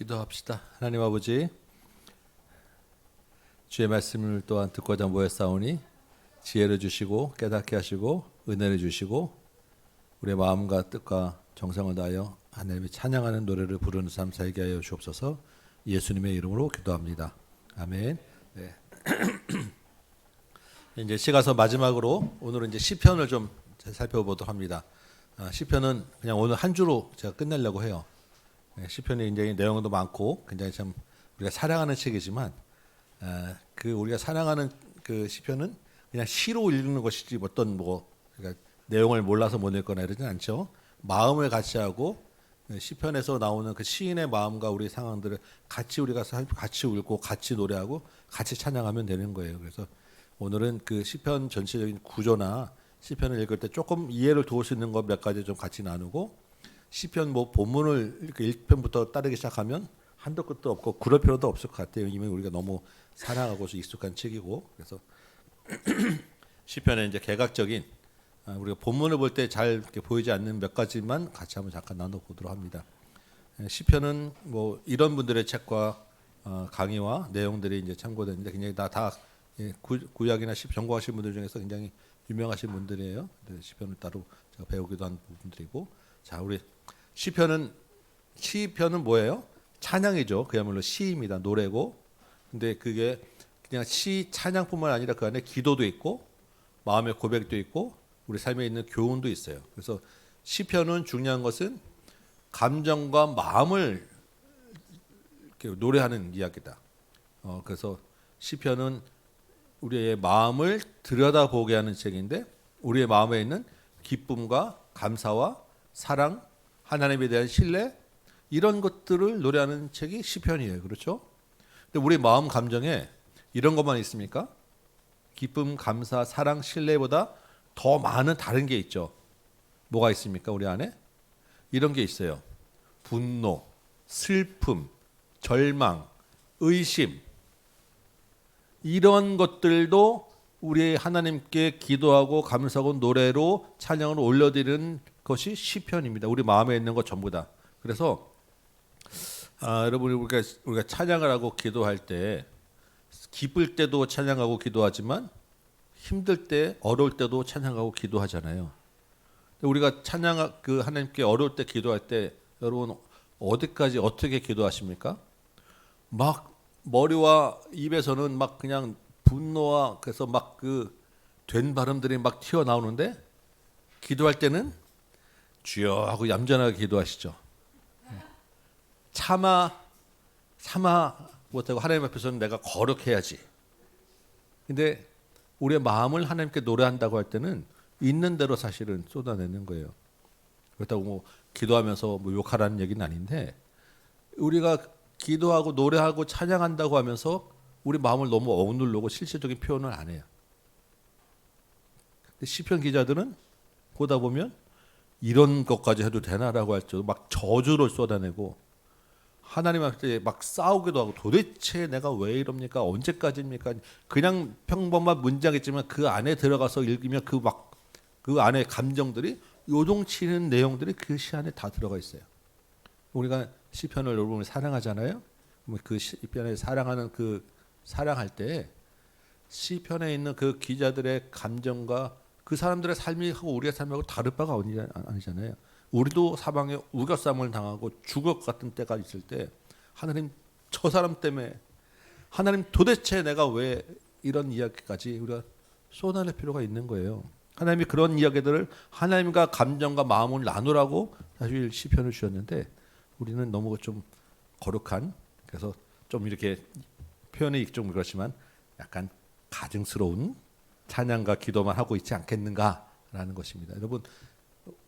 기도합시다. 하나님 아버지, 주의 말씀을 또한 듣고자 모였사오니 지혜를 주시고 깨닫게 하시고 은혜를 주시고 우리의 마음과 뜻과 정성을 다하여 하나님의 찬양하는 노래를 부르는 삶 살게 하여 주옵소서. 예수님의 이름으로 기도합니다. 아멘. 네. 이제 시가서 마지막으로 오늘은 이제 시편을 좀 살펴보도록 합니다. 시편은 그냥 오늘 한 주로 제가 끝내려고 해요. 시편이 굉장히 내용도 많고 굉장히 참 우리가 사랑하는 책이지만 그 우리가 사랑하는 그 시편은 그냥 시로 읽는 것이지 어떤 그러니까 내용을 몰라서 못 읽거나 이러진 않죠. 마음을 같이 하고 시편에서 나오는 그 시인의 마음과 우리 상황들을 같이 우리가 같이 울고 같이 노래하고 같이 찬양하면 되는 거예요. 그래서 오늘은 그 시편 전체적인 구조나 시편을 읽을 때 조금 이해를 도울 수 있는 것 몇 가지 좀 같이 나누고 시편 본문을 이렇게 1편부터 따르기 시작하면 한도 끝도 없고 그럴 필요도 없을 것 같아요. 이미 우리가 너무 사랑하고서 익숙한 책이고 그래서 시편의 이제 개각적인 우리가 본문을 볼 때 잘 이렇게 보이지 않는 몇 가지만 같이 한번 잠깐 나눠보도록 합니다. 시편은 이런 분들의 책과 강의와 내용들이 이제 참고되는데 굉장히 다 구약이나 시편 전공하신 분들 중에서 굉장히 유명하신 분들이에요. 시편을 따로 제가 배우기도 한 부분들이고 자 우리 시편은 뭐예요? 찬양이죠. 그야말로 시입니다. 노래고 근데 그게 그냥 시 찬양뿐만 아니라 그 안에 기도도 있고 마음의 고백도 있고 우리 삶에 있는 교훈도 있어요. 그래서 시편은 중요한 것은 감정과 마음을 이렇게 노래하는 이야기다. 그래서 시편은 우리의 마음을 들여다보게 하는 책인데 우리의 마음에 있는 기쁨과 감사와 사랑, 하나님에 대한 신뢰 이런 것들을 노래하는 책이 시편이에요. 그렇죠? 근데 우리 마음 감정에 이런 것만 있습니까? 기쁨, 감사, 사랑, 신뢰보다 더 많은 다른 게 있죠. 뭐가 있습니까? 우리 안에? 이런 게 있어요. 분노, 슬픔, 절망, 의심 이런 것들도 우리 하나님께 기도하고 감사하고 노래로 찬양으로 올려드리는 것이 시편입니다. 우리 마음에 있는 것 전부 다. 그래서 여러분 우리가 찬양을 하고 기도할 때 기쁠 때도 찬양하고 기도하지만 힘들 때 어려울 때도 찬양하고 기도하잖아요. 우리가 하나님께 어려울 때 기도할 때 여러분 어디까지 어떻게 기도하십니까? 막 머리와 입에서는 막 그냥 분노와 그래서 막 그 된 발음들이 막 튀어나오는데 기도할 때는 주여 하고 얌전하게 기도하시죠. 참아 못하고 하나님 앞에서는 내가 거룩해야지. 근데 우리의 마음을 하나님께 노래한다고 할 때는 있는 대로 사실은 쏟아내는 거예요. 그렇다고 기도하면서 욕하라는 얘기는 아닌데 우리가 기도하고 노래하고 찬양한다고 하면서 우리 마음을 너무 억누르고 실질적인 표현을 안 해요. 근데 시편 기자들은 보다 보면 이런 것까지 해도 되나라고 할 정도로 막 저주를 쏟아내고 하나님 앞에 막 싸우기도 하고 도대체 내가 왜 이럽니까? 언제까지입니까? 그냥 평범한 문장이지만 그 안에 들어가서 읽으면 그 안에 감정들이 요동치는 내용들이 그 시 안에 다 들어가 있어요. 우리가 시편을 여러분이 사랑하잖아요. 그 시편에 사랑할 때 시편에 있는 그 기자들의 감정과 그 사람들의 삶이 하고 우리의 삶하고 다를 바가 아니잖아요. 우리도 사방에 우겨쌈을 당하고 죽을 것 같은 때가 있을 때 하나님 저 사람 때문에 하나님 도대체 내가 왜 이런 이야기까지 우리가 쏟아낼 필요가 있는 거예요. 하나님이 그런 이야기들을 하나님과 감정과 마음을 나누라고 사실 시편을 주셨는데 우리는 너무 좀 거룩한 그래서 좀 이렇게 표현이 좀 그렇지만 약간 가증스러운 찬양과 기도만 하고 있지 않겠는가라는 것입니다.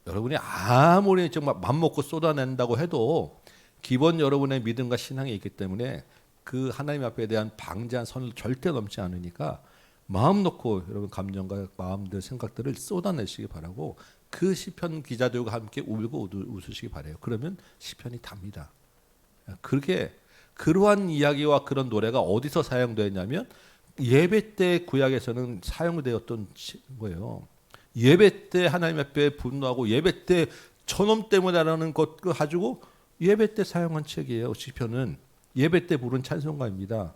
여러분이 아무리 정말 맘먹고 쏟아낸다고 해도 기본 여러분의 믿음과 신앙이 있기 때문에 그 하나님 앞에 대한 방제한 선을 절대 넘지 않으니까 마음 놓고 여러분 감정과 마음들 생각들을 쏟아내시기 바라고 그 시편 기자들과 함께 울고 웃으시기 바라요. 그러면 시편이 답니다. 그러한 이야기와 그런 노래가 어디서 사용되었냐면 예배 때 구약에서는 사용되었던 거예요. 예배 때 하나님 앞에 분노하고 예배 때 저놈 때문에라는 것 가지고 예배 때 사용한 책이에요. 시편은 예배 때 부른 찬송가입니다.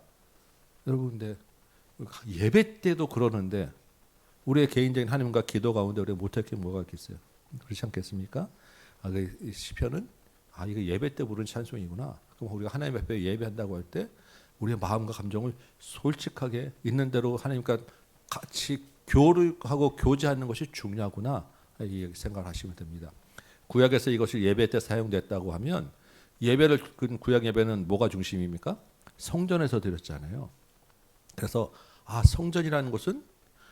여러분, 근데 예배 때도 그러는데 우리의 개인적인 하나님과 기도 가운데 우리가 못할 게 뭐가 있겠어요? 그렇지 않겠습니까? 그 시편은 이거 예배 때 부른 찬송이구나. 그럼 우리가 하나님 앞에 예배한다고 할 때 우리의 마음과 감정을 솔직하게 있는 대로 하나님과 같이 교류하고 교제하는 것이 중요하구나, 이 생각을 하시면 됩니다. 구약에서 이것이 예배 때 사용됐다고 하면 예배를, 구약 예배는 뭐가 중심입니까? 성전에서 드렸잖아요. 그래서 성전이라는 것은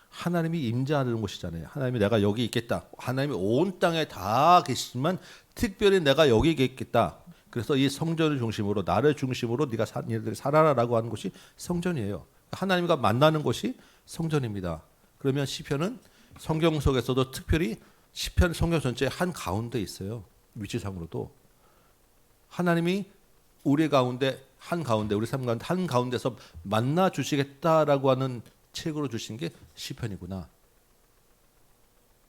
하나님이 임재하는 곳이잖아요. 하나님이 내가 여기 있겠다. 하나님이 온 땅에 다 계시지만 특별히 내가 여기 있겠다. 그래서 이 성전을 중심으로, 나를 중심으로 네가 살아라라고 하는 곳이 성전이에요. 하나님과 만나는 곳이 성전입니다. 그러면 시편은 성경 속에서도 특별히 시편 성경 전체의 한 가운데 있어요. 위치상으로도 하나님이 우리 가운데 한 가운데, 우리 삶 가운데 한 가운데서 만나 주시겠다라고 하는 책으로 주신 게 시편이구나.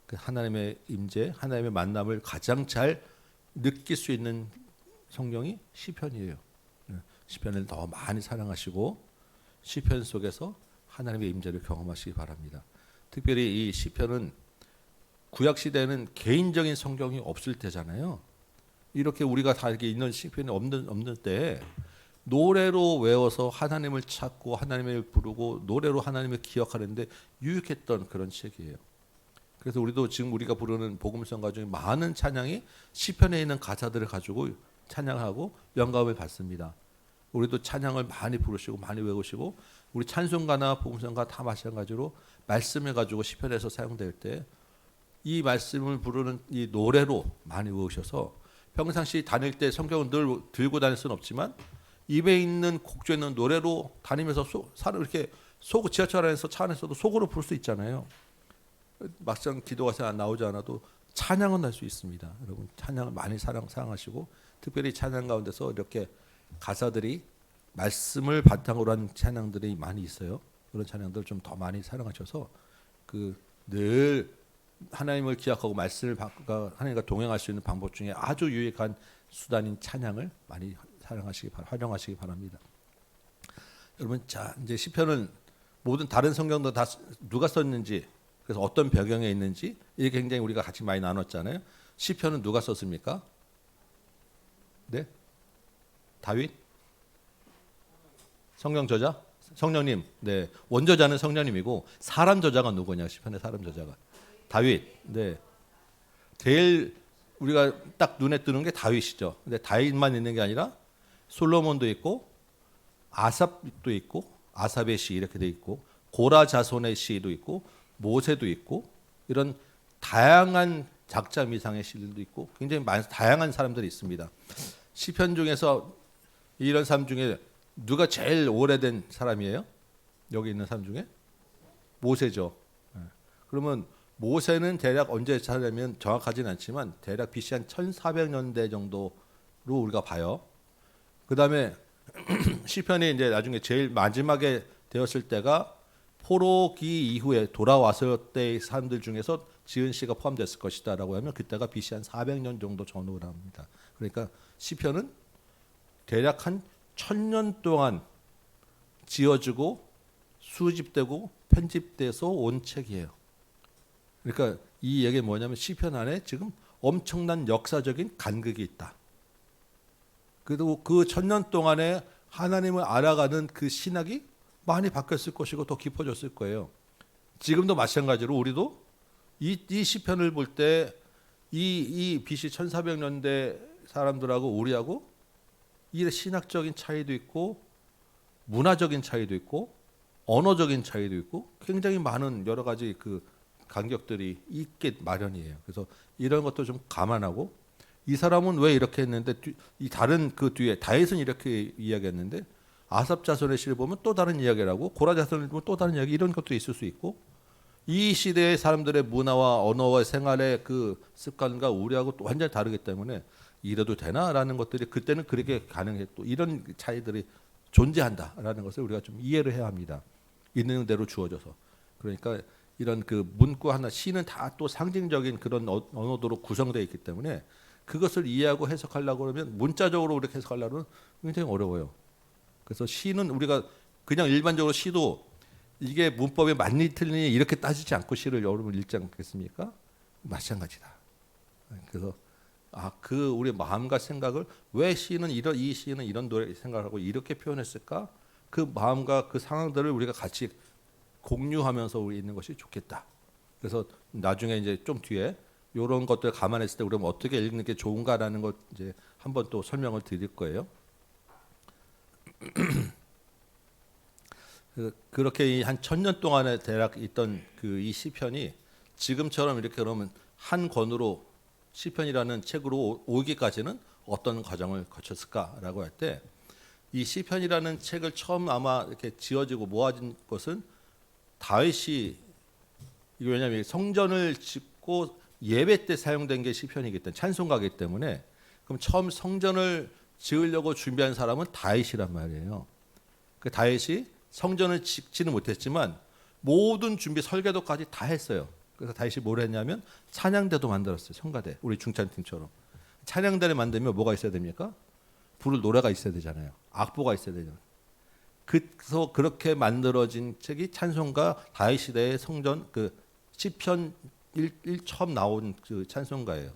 하나님의 임재, 하나님의 만남을 가장 잘 느낄 수 있는 성경이 시편이에요. 시편을 더 많이 사랑하시고 시편 속에서 하나님의 임재를 경험하시기 바랍니다. 특별히 이 시편은 구약 시대에는 개인적인 성경이 없을 때잖아요. 이렇게 우리가 다 이렇게 있는 시편이 없는 때에 노래로 외워서 하나님을 찾고 하나님을 부르고 노래로 하나님을 기억하는데 유익했던 그런 책이에요. 그래서 우리도 지금 우리가 부르는 복음성가 중에 많은 찬양이 시편에 있는 가사들을 가지고 찬양하고 영감을 받습니다. 우리도 찬양을 많이 부르시고 많이 외우시고, 우리 찬송가나 복음성가 다 마찬가지로 말씀을 가지고 시편에서 사용될 때 이 말씀을 부르는 이 노래로 많이 외우셔서 평상시 다닐 때 성경을 늘 들고 다닐 수는 없지만 입에 있는 곡조 있는 노래로 다니면서 이렇게 지하철 안에서 차 안에서도 속으로 부를 수 있잖아요. 막상 기도가 잘 나오지 않아도 찬양은 할 수 있습니다. 여러분, 찬양을 많이 사랑하시고 특별히 찬양 가운데서 이렇게 가사들이 말씀을 바탕으로 한 찬양들이 많이 있어요. 그런 찬양들 좀 더 많이 사랑하셔서 늘 하나님을 기억하고 말씀을 하나님과 동행할 수 있는 방법 중에 아주 유익한 수단인 찬양을 많이 활용하시기 바랍니다. 여러분, 자, 이제 시편은 모든 다른 성경도 다 누가 썼는지, 그래서 어떤 배경에 있는지 이게 굉장히 우리가 같이 많이 나눴잖아요. 시편은 누가 썼습니까? 네? 다윗? 성경 저자? 성령님. 네. 원저자는 성령님이고 사람 저자가 누구냐? 시편의 사람 저자가 다윗. 네. 제일 우리가 딱 눈에 뜨는 게 다윗이죠. 근데 다윗만 있는 게 아니라 솔로몬도 있고 아삽도 있고, 아삽의 시 이렇게 돼 있고, 고라 자손의 시도 있고, 모세도 있고, 이런 다양한 작자 미상의 시들도 있고 굉장히 다양한 사람들이 있습니다. 시편 중에서 이런 사람 중에 누가 제일 오래된 사람이에요? 여기 있는 사람 중에? 모세죠. 그러면 모세는 대략 언제 살려면 정확하지는 않지만 대략 BC 한 1400년대 정도로 우리가 봐요. 그 다음에 시편이 이제 나중에 제일 마지막에 되었을 때가 포로기 이후에 돌아왔을 때의 사람들 중에서 지은 씨가 포함됐을 것이다라고 하면 그때가 BC 한 400년 정도 전후라 합니다. 그러니까 시편은 대략 한 1000년 동안 지어지고 수집되고 편집돼서 온 책이에요. 그러니까 이 얘기가 뭐냐면 시편 안에 지금 엄청난 역사적인 간극이 있다. 그리고 그 1000년 동안에 하나님을 알아가는 그 신학이 많이 바뀌었을 것이고 더 깊어졌을 거예요. 지금도 마찬가지로 우리도 이 시편을 볼 때 이 BC 1400년대 사람들하고 우리하고 이 신학적인 차이도 있고 문화적인 차이도 있고 언어적인 차이도 있고 굉장히 많은 여러 가지 그 간격들이 있게 마련이에요. 그래서 이런 것도 좀 감안하고 이 사람은 왜 이렇게 했는데 이 다른 그 뒤에 다윗은 이렇게 이야기했는데 아삽 자손의 시를 보면 또 다른 이야기라고, 고라 자손을 보면 또 다른 이야기, 이런 것도 있을 수 있고, 이 시대의 사람들의 문화와 언어와 생활의 그 습관과 우리하고 또 완전히 다르기 때문에 이래도 되나라는 것들이 그때는 그렇게 가능했고, 이런 차이들이 존재한다라는 것을 우리가 좀 이해를 해야 합니다. 있는 대로 주어져서. 그러니까 이런 그 문구 하나, 시는 다 또 상징적인 그런 언어도로 구성되어 있기 때문에 그것을 이해하고 해석하려고 그러면 문자적으로 그렇게 해석하려면 굉장히 어려워요. 그래서 시는 우리가 그냥 일반적으로 시도 이게 문법에 맞니 틀리니 이렇게 따지지 않고 시를 여러분 읽지 않겠습니까? 마찬가지다. 그래서 그 우리 마음과 생각을 왜 시는 이 시는 이런 노래 생각하고 이렇게 표현했을까? 그 마음과 그 상황들을 우리가 같이 공유하면서 우리 있는 것이 좋겠다. 그래서 나중에 이제 좀 뒤에 이런 것들 감안했을 때 우리가 어떻게 읽는 게 좋은가라는 것 이제 한번 또 설명을 드릴 거예요. 그렇게 한 1000년 동안에 대략 있던 그 이 시편이 지금처럼 이렇게 그러면 한 권으로 시편이라는 책으로 오기까지는 어떤 과정을 거쳤을까라고 할 때 이 시편이라는 책을 처음 아마 이렇게 지어지고 모아진 것은 다윗이 이게 왜냐하면 성전을 짓고 예배 때 사용된 게 시편이기 때문에 찬송가이기 때문에 그럼 처음 성전을 지으려고 준비한 사람은 다윗이란 말이에요. 그 다윗이 성전을 짓지는 못했지만 모든 준비 설계도까지 다 했어요. 그래서 다윗이 뭘 했냐면 찬양대도 만들었어요. 성가대 우리 중찬팀처럼 찬양대를 만들면 뭐가 있어야 됩니까? 부를 노래가 있어야 되잖아요. 악보가 있어야 되잖아요. 그래서 그렇게 만들어진 책이 찬송가 다윗 시대의 성전 그 시편 1 처음 나온 그 찬송가예요.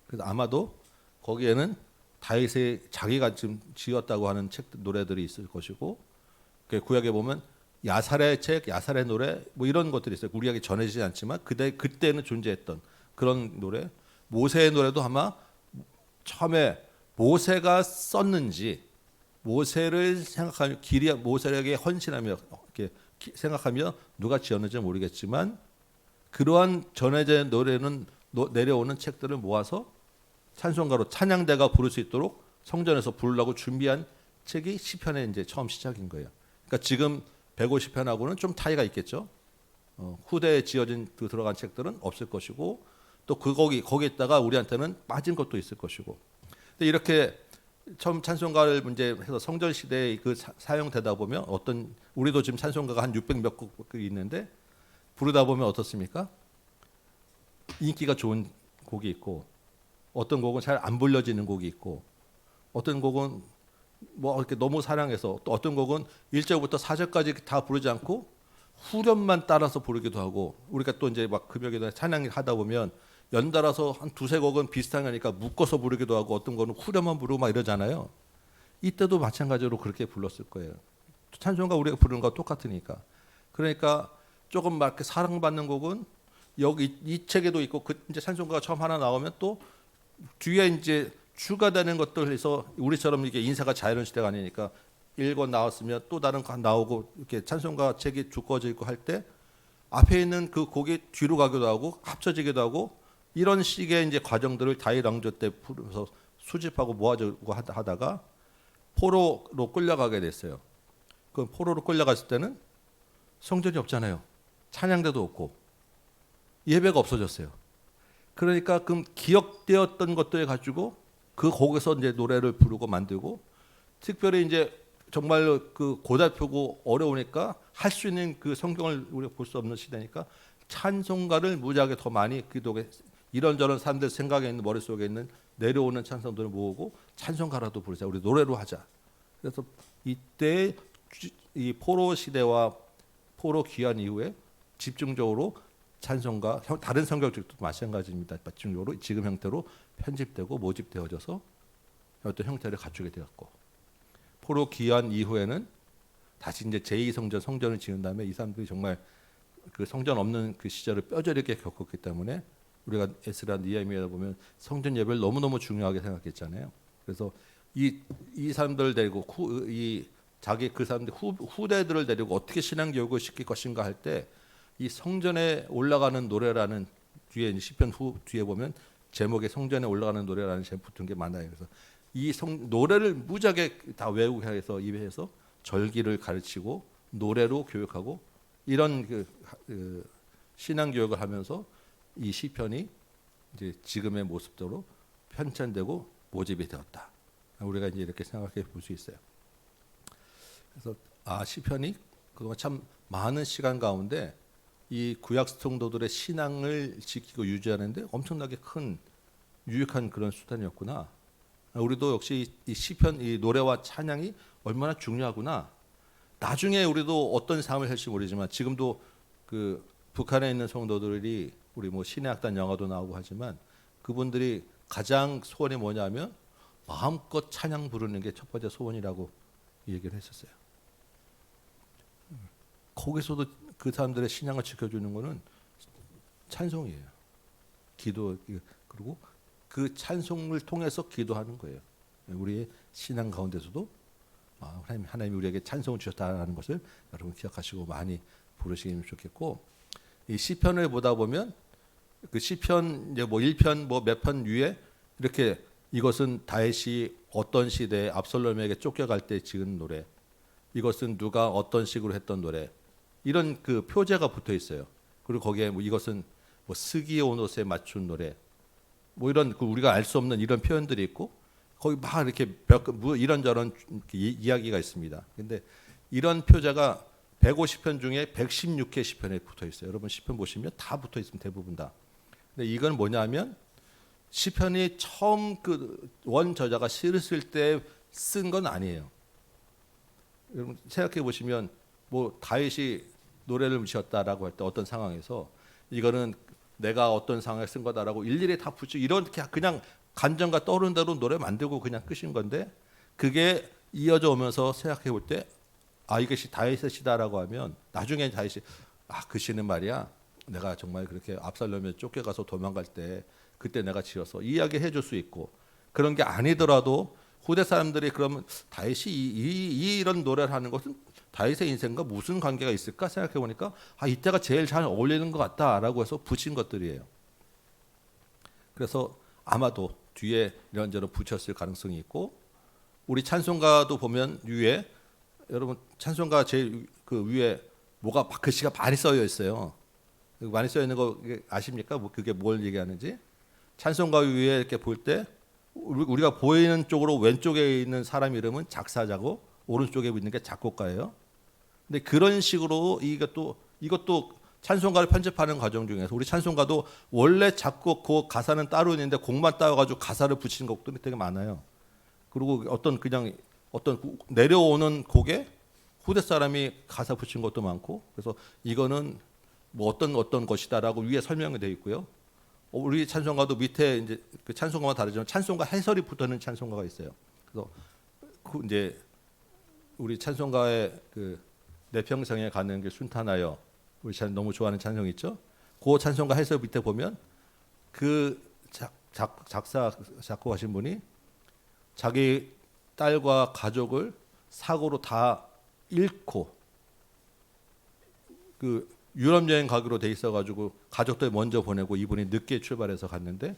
그래서 아마도 거기에는 다윗의 자기가 지금 지었다고 하는 책 노래들이 있을 것이고 구약에 보면 야살의 책, 야살의 노래 뭐 이런 것들이 있어요. 우리에게 전해지지 않지만 그때는 존재했던 그런 노래. 모세의 노래도 아마 처음에 모세가 썼는지 모세를 생각하며 모세에게 헌신하며 이렇게 생각하며 누가 지었는지 모르겠지만 그러한 전해진 노래는 내려오는 책들을 모아서 찬송가로 찬양대가 부를 수 있도록 성전에서 부르려고 준비한 책이 시편의 이제 처음 시작인 거예요. 그러니까 지금 150편하고는 좀 차이가 있겠죠. 후대에 지어진 들어간 책들은 없을 것이고 또 거기에다가 우리한테는 빠진 것도 있을 것이고. 근데 이렇게 처음 찬송가를 이제 해서 성전 시대에 그 사용되다 보면 우리도 지금 찬송가가 한 600 몇 곡 있는데 부르다 보면 어떻습니까? 인기가 좋은 곡이 있고 어떤 곡은 잘 안 불려지는 곡이 있고 어떤 곡은 뭐 이렇게 너무 사랑해서 또 어떤 곡은 1절부터 4절까지 다 부르지 않고 후렴만 따라서 부르기도 하고 우리가 또 이제 막 금요일에 찬양 하다 보면 연달아서 한 두세 곡은 비슷한 거니까 묶어서 부르기도 하고 어떤 거는 후렴만 부르고 막 이러잖아요. 이때도 마찬가지로 그렇게 불렀을 거예요. 찬송가 우리가 부르는 거 똑같으니까. 그러니까 조금 막 이렇게 사랑받는 곡은 여기 이 책에도 있고 이제 찬송가가 처음 하나 나오면 또 뒤에 이제 추가되는 것들 해서 우리처럼 이게 인사가 자유로운 시대가 아니니까 1권 나왔으면 또 다른 거 나오고 이렇게 찬송가 책이 두꺼워져 있고 할 때 앞에 있는 그 곡이 뒤로 가기도 하고 합쳐지기도 하고 이런 식의 이제 과정들을 다윗 왕조 때 풀어서 수집하고 모아주고 하다가 포로로 끌려가게 됐어요. 그 포로로 끌려갔을 때는 성전이 없잖아요. 찬양대도 없고 예배가 없어졌어요. 그러니까 그 기억되었던 것들 가지고 그 곡에서 이제 노래를 부르고 만들고 특별히 이제 정말로 그 고달프고 어려우니까 할 수 있는 그 성경을 우리가 볼 수 없는 시대니까 찬송가를 무지하게 더 많이 기도에 이런저런 사람들 생각에 있는 머릿속에 있는 내려오는 찬송들을 모으고 찬송가라도 부르자. 우리 노래로 하자. 그래서 이때 이 포로 시대와 포로 귀환 이후에 집중적으로 찬송가 다른 성경책도 마찬가지입니다. 집중적으로 지금 형태로 편집되고 모집되어져서 어떤 형태를 갖추게 되었고 포로 귀환 이후에는 다시 이제 제2성전 성전을 지은 다음에 이 사람들이 정말 그 성전 없는 그 시절을 뼈저리게 겪었기 때문에 우리가 에스라 니에미야 보면 성전 예배를 너무너무 중요하게 생각했잖아요. 그래서 이 사람들을 데리고 자기 그 사람들 후대들을 데리고 어떻게 신앙 교육을 시킬 것인가 할 때 이 성전에 올라가는 노래라는 뒤에 시편 뒤에 보면 제목에 성전에 올라가는 노래라는 제목 붙은 게 많아요. 그래서 이 노래를 무지하게 다 외우게 해서 입에서 절기를 가르치고 노래로 교육하고 이런 그 신앙 교육을 하면서 이 시편이 이제 지금의 모습대로 편찬되고 모집이 되었다. 우리가 이제 이렇게 생각해 볼 수 있어요. 그래서 시편이 그동안 참 많은 시간 가운데 이 구약 성도들의 신앙을 지키고 유지하는데 엄청나게 큰 유익한 그런 수단이었구나. 우리도 역시 이 시편, 이 노래와 찬양이 얼마나 중요하구나. 나중에 우리도 어떤 삶을 살지 모르지만 지금도 그 북한에 있는 성도들이 우리 뭐 신해악단 영화도 나오고 하지만 그분들이 가장 소원이 뭐냐면 마음껏 찬양 부르는 게 첫 번째 소원이라고 얘기를 했었어요. 거기서도 그 사람들의 신앙을 지켜주는 거는 찬송이에요. 기도, 그리고 그 찬송을 통해서 기도하는 거예요. 우리의 신앙 가운데서도 하나님이 우리에게 찬송을 주셨다는 것을 여러분 기억하시고 많이 부르시면 좋겠고, 이 시편을 보다 보면 그 시편 이제 뭐 1편 뭐 몇 편 위에 이렇게 이것은 다윗이 어떤 시대에 압살롬에게 쫓겨갈 때 지은 노래, 이것은 누가 어떤 식으로 했던 노래, 이런 그 표제가 붙어 있어요. 그리고 거기에 뭐 이것은 뭐 스기오노스에 맞춘 노래, 뭐 이런 그 우리가 알 수 없는 이런 표현들이 있고 거기 막 이렇게 뭐 이런저런 이야기가 있습니다. 근데 이런 표제가 150편 중에 116개 시편에 붙어 있어요. 여러분 시편 보시면 다 붙어 있습니다. 대부분 다. 근데 이건 뭐냐면 시편이 처음 그 원 저자가 시를 쓸 때 쓴 건 아니에요. 여러분 생각해 보시면 뭐 다윗이 노래를 지었다라고 할 때 어떤 상황에서 이거는 내가 어떤 상황에 쓴 거다라고 일일이 다 붙이고 이렇게 그냥 감정과 떠오르는 대로 노래 만들고 그냥 끝인 건데, 그게 이어져 오면서 생각해 볼 때 이것이 다윗의 시다라고 하면 나중에 다윗이 그 시는 말이야 내가 정말 그렇게 압살롬에 쫓겨가서 도망갈 때 그때 내가 지어서 이야기해 줄 수 있고, 그런 게 아니더라도 후대 사람들이 그러면 다윗이 이런 노래를 하는 것은 다윗의 인생과 무슨 관계가 있을까 생각해 보니까 이때가 제일 잘 어울리는 것 같다라고 해서 붙인 것들이에요. 그래서 아마도 뒤에 이런저런 붙였을 가능성이 있고, 우리 찬송가도 보면 위에 여러분 찬송가 제일 그 위에 뭐가 글씨가 많이 써여 있어요. 많이 써여 있는 거 아십니까? 뭐 그게 뭘 얘기하는지? 찬송가 위에 이렇게 볼 때 우리가 보이는 쪽으로 왼쪽에 있는 사람 이름은 작사자고 오른쪽에 있는 게 작곡가예요. 근데 그런 식으로 이것도 찬송가를 편집하는 과정 중에서 우리 찬송가도 원래 작곡 그 가사는 따로 있는데 곡만 따와가지고 가사를 붙이는 곡들이 되게 많아요. 그리고 어떤 내려오는 곡에 후대 사람이 가사 붙인 것도 많고, 그래서 이거는 뭐 어떤 것이다라고 위에 설명이 되어 있고요. 우리 찬송가도 밑에 이제 그 찬송가와 다르지만 찬송가 해설이 붙어있는 찬송가가 있어요. 그래서 이제 우리 찬송가의 그 내 평생에 가는 길 순탄하여, 우리 너무 좋아하는 찬송 있죠? 그 찬송가 해설 밑에 보면 그 작곡하신 분이 자기 딸과 가족을 사고로 다 잃고 그 유럽 여행 가기로 돼 있어가지고 가족들 먼저 보내고 이분이 늦게 출발해서 갔는데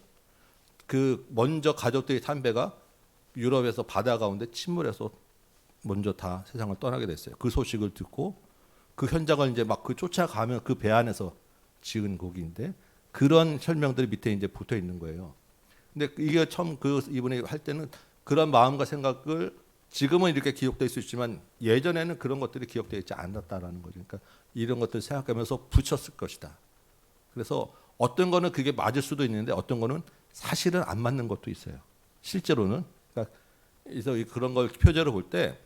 그 먼저 가족들이 탄 배가 유럽에서 바다 가운데 침몰해서 먼저 다 세상을 떠나게 됐어요. 그 소식을 듣고 그 현장을 이제 막 그 쫓아가면 그 배 안에서 지은 곡인데 그런 설명들이 밑에 이제 붙어 있는 거예요. 근데 이게 처음 이분이 할 때는 그런 마음과 생각을 지금은 이렇게 기억될 수 있지만 예전에는 그런 것들이 기억되어 있지 않았다라는 거죠. 그러니까 이런 것들 생각하면서 붙였을 것이다. 그래서 어떤 거는 그게 맞을 수도 있는데 어떤 거는 사실은 안 맞는 것도 있어요. 실제로는. 그러니까 그래서 그런 걸 표제로 볼 때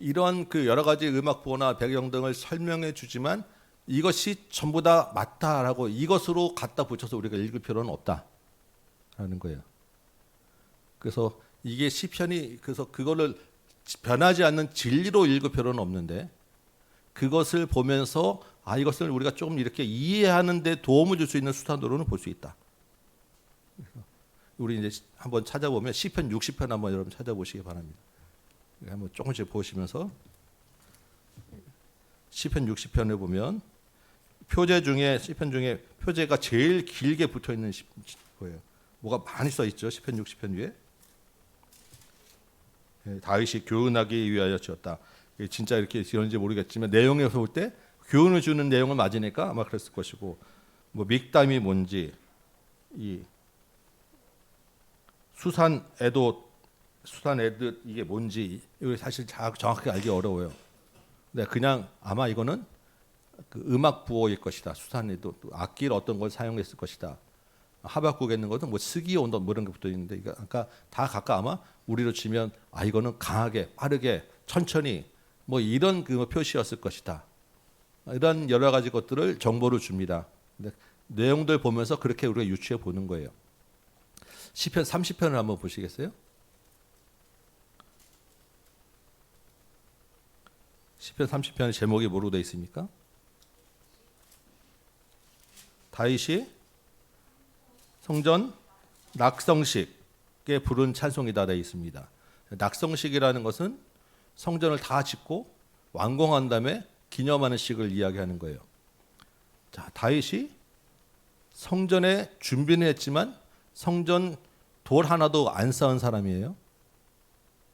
이런 그 여러 가지 음악보나 배경 등을 설명해 주지만 이것이 전부 다 맞다라고 이것으로 갖다 붙여서 우리가 읽을 필요는 없다라는 거예요. 그래서 이게 시편이 그래서 그거를 변하지 않는 진리로 읽을 필요는 없는데 그것을 보면서 이것을 우리가 조금 이렇게 이해하는 데 도움을 줄 수 있는 수단으로는 볼 수 있다. 우리 이제 한번 찾아보면 시편 60편 한번 여러분 찾아보시기 바랍니다. 한번 조금씩 보시면서 시편 60편을 보면 표제 중에 시편 중에 표제가 제일 길게 붙어 있는 거예요. 뭐가 많이 써 있죠. 시편 60편 위에. 다윗이 교훈하기 위하여 지었다. 진짜 이렇게 이런지 모르겠지만 내용에서 볼 때 교훈을 주는 내용을 맞으니까 아마 그랬을 것이고, 뭐 믹담이 뭔지, 이 수산 애드 이게 뭔지 이거 사실 정확하게 알기 어려워요. 근데 그냥 아마 이거는 그 음악 부호일 것이다. 수산 애드 악기를 어떤 걸 사용했을 것이다. 하박국에 있는 것은 뭐 스기 온도 뭐 이런 게 붙어 있는데 이거 아까 다 각각 아마 우리로 치면 이거는 강하게 빠르게 천천히 뭐 이런 그 표시였을 것이다. 이런 여러 가지 것들을 정보를 줍니다. 근데 내용들 보면서 그렇게 우리가 유추해 보는 거예요. 시편 30편을 한번 보시겠어요? 시편 30편의 제목이 뭐로 되어 있습니까? 다윗이 성전 낙성식에 부른 찬송이다 되어 있습니다. 낙성식이라는 것은 성전을 다 짓고 완공한 다음에 기념하는 식을 이야기하는 거예요. 자, 다윗이 성전에 준비는 했지만 성전 돌 하나도 안 쌓은 사람이에요.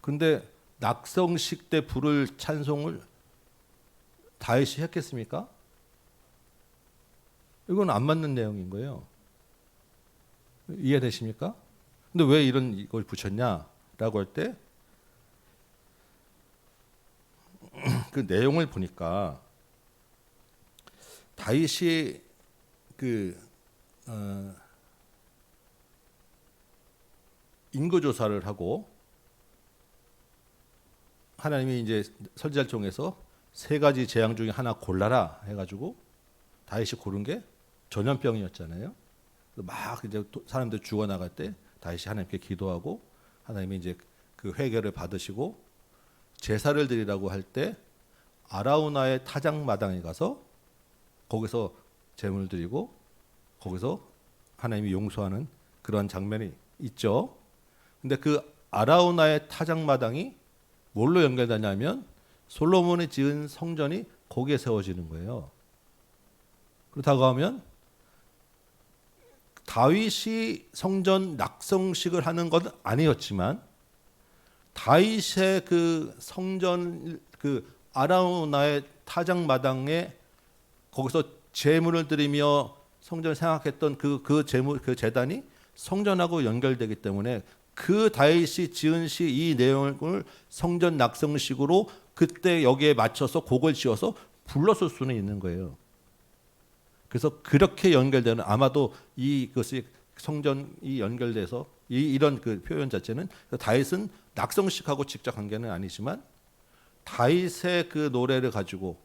그런데 낙성식 때 부를 찬송을 다윗이 했겠습니까? 이건 안 맞는 내용인 거예요. 이해되십니까? 근데 왜 이걸 붙였냐라고 할 때 그 내용을 보니까 다윗이 인구 조사를 하고 하나님이 이제 설자를 통해서 세 가지 재앙 중에 하나 골라라 해가지고 다윗이 고른 게 전염병이었잖아요. 막 이제 사람들 죽어 나갈 때 다윗이 하나님께 기도하고 하나님이 이제 그 회개를 받으시고 제사를 드리라고 할 때 아라우나의 타작마당에 가서 거기서 제물을 드리고 거기서 하나님이 용서하는 그런 장면이 있죠. 근데 그 아라우나의 타작마당이 뭘로 연결되냐면 솔로몬이 지은 성전이 거기에 세워지는 거예요. 그렇다고 하면 다윗이 성전 낙성식을 하는 건 아니었지만 다윗의 그 성전 그 아라우나의 타작마당에 거기서 제물을 드리며 성전을 생각했던 그 제물 그 제단이 성전하고 연결되기 때문에 그 다윗이 지은 시 이 내용을 성전 낙성식으로 그때 여기에 맞춰서 곡을 지어서 불렀을 수는 있는 거예요. 그래서 그렇게 연결되는 아마도 이것이 성전이 연결돼서 이런 그 표현 자체는 다윗은 낙성식하고 직접 관계는 아니지만 다윗의 그 노래를 가지고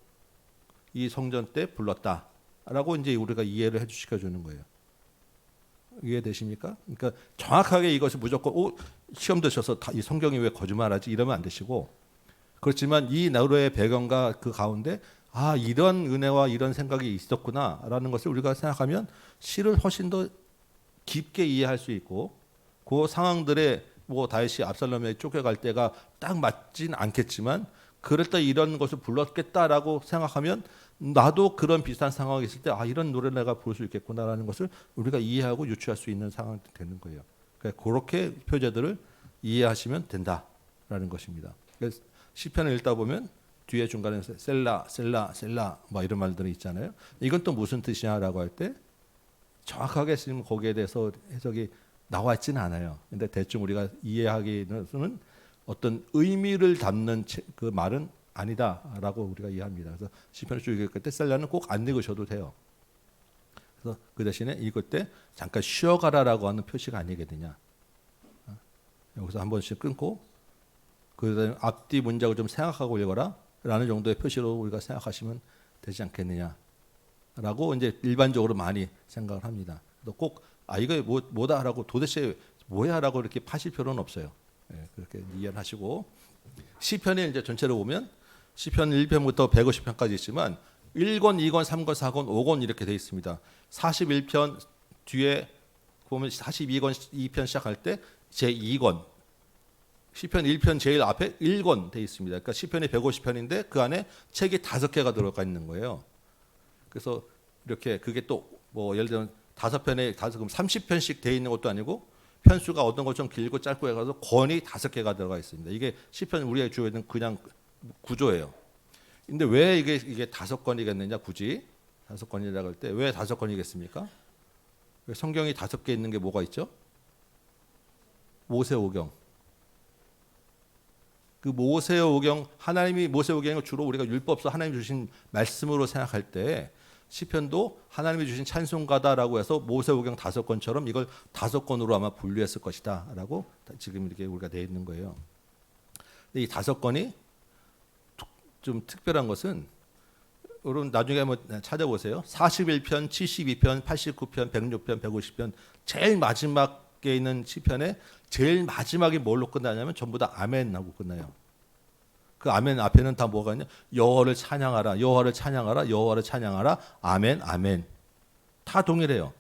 이 성전 때 불렀다라고 이제 우리가 이해를 해주시켜 주는 거예요. 이해되십니까? 그러니까 정확하게 이것이 무조건 시험 드셔서 이 성경이 왜 거짓말하지 이러면 안 되시고 그렇지만 이 노래의 배경과 그 가운데 이런 은혜와 이런 생각이 있었구나라는 것을 우리가 생각하면 시를 훨씬 더 깊게 이해할 수 있고 그 상황들에 뭐 다윗이 압살롬에 쫓겨갈 때가 딱 맞진 않겠지만 그럴 때 이런 것을 불렀겠다라고 생각하면 나도 그런 비슷한 상황이 있을 때 이런 노래를 내가 부를 수 있겠구나라는 것을 우리가 이해하고 유추할 수 있는 상황이 되는 거예요. 그러니까 그렇게 표제들을 이해하시면 된다라는 것입니다. 그래서 시편을 읽다 보면 뒤에 중간에 셀라 셀라 셀라 뭐 이런 말들이 있잖아요. 이건 또 무슨 뜻이냐라고 할 때 정확하게 지금 거기에 대해서 해석이 나와 있지는 않아요. 근데 대충 우리가 이해하기는 어떤 의미를 담는 그 말은 아니다라고 우리가 이해합니다. 그래서 시편을 쭉 읽을 때 셀라는 꼭 안 읽으셔도 돼요. 그래서 그 대신에 읽을 때 잠깐 쉬어가라라고 하는 표시가 아니거든요. 여기서 한 번씩 끊고 그 앞뒤 문장을 좀 생각하고 읽어라라는 정도의 표시로 우리가 생각하시면 되지 않겠느냐라고 이제 일반적으로 많이 생각을 합니다. 꼭 이거 뭐다라고 도대체 뭐야라고 이렇게 파실 필요는 없어요. 그렇게 이해를 하시고 시편이 이제 전체로 보면 시편 1편부터 150편까지 있지만 1권, 2권, 3권, 4권, 5권 이렇게 되어 있습니다. 41편 뒤에 보면 42권 2편 시작할 때 제2권 시편 1편 제일 앞에 1권 되어 있습니다. 그러니까 시편이 150편인데 그 안에 책이 5개가 들어가 있는 거예요. 그래서 이렇게 그게 또 뭐 예를 들면 5편에 그럼 30편씩 되어 있는 것도 아니고 편수가 어떤 것 좀 길고 짧고 해가지고 권이 5개가 들어가 있습니다. 이게 시편 우리가 주어야 되는 그냥 구조예요. 근데 왜 이게 5권이겠느냐 굳이 5권이라고 할 때 왜 5권이겠습니까? 성경이 5개 있는 게 뭐가 있죠? 모세오경. 그 모세오경 하나님이 모세오경을 주로 우리가 율법서 하나님 주신 말씀으로 생각할 때 시편도 하나님이 주신 찬송가다라고 해서 모세오경 5권처럼 이걸 5권으로 아마 분류했을 것이다라고 지금 이렇게 우리가 돼 있는 거예요. 근데 이 5권이 좀 특별한 것은 여러분 나중에 한번 찾아보세요. 41편, 72편, 89편, 106편, 150편 제일 마지막에 있는 시편에 제일 마지막이 뭘로 끝나냐면 전부 다 아멘하고 끝나요. 그 아멘 앞에는 다 뭐가 있냐? 여호와를 찬양하라, 여호와를 찬양하라, 여호와를 찬양하라, 아멘, 아멘. 다 동일해요.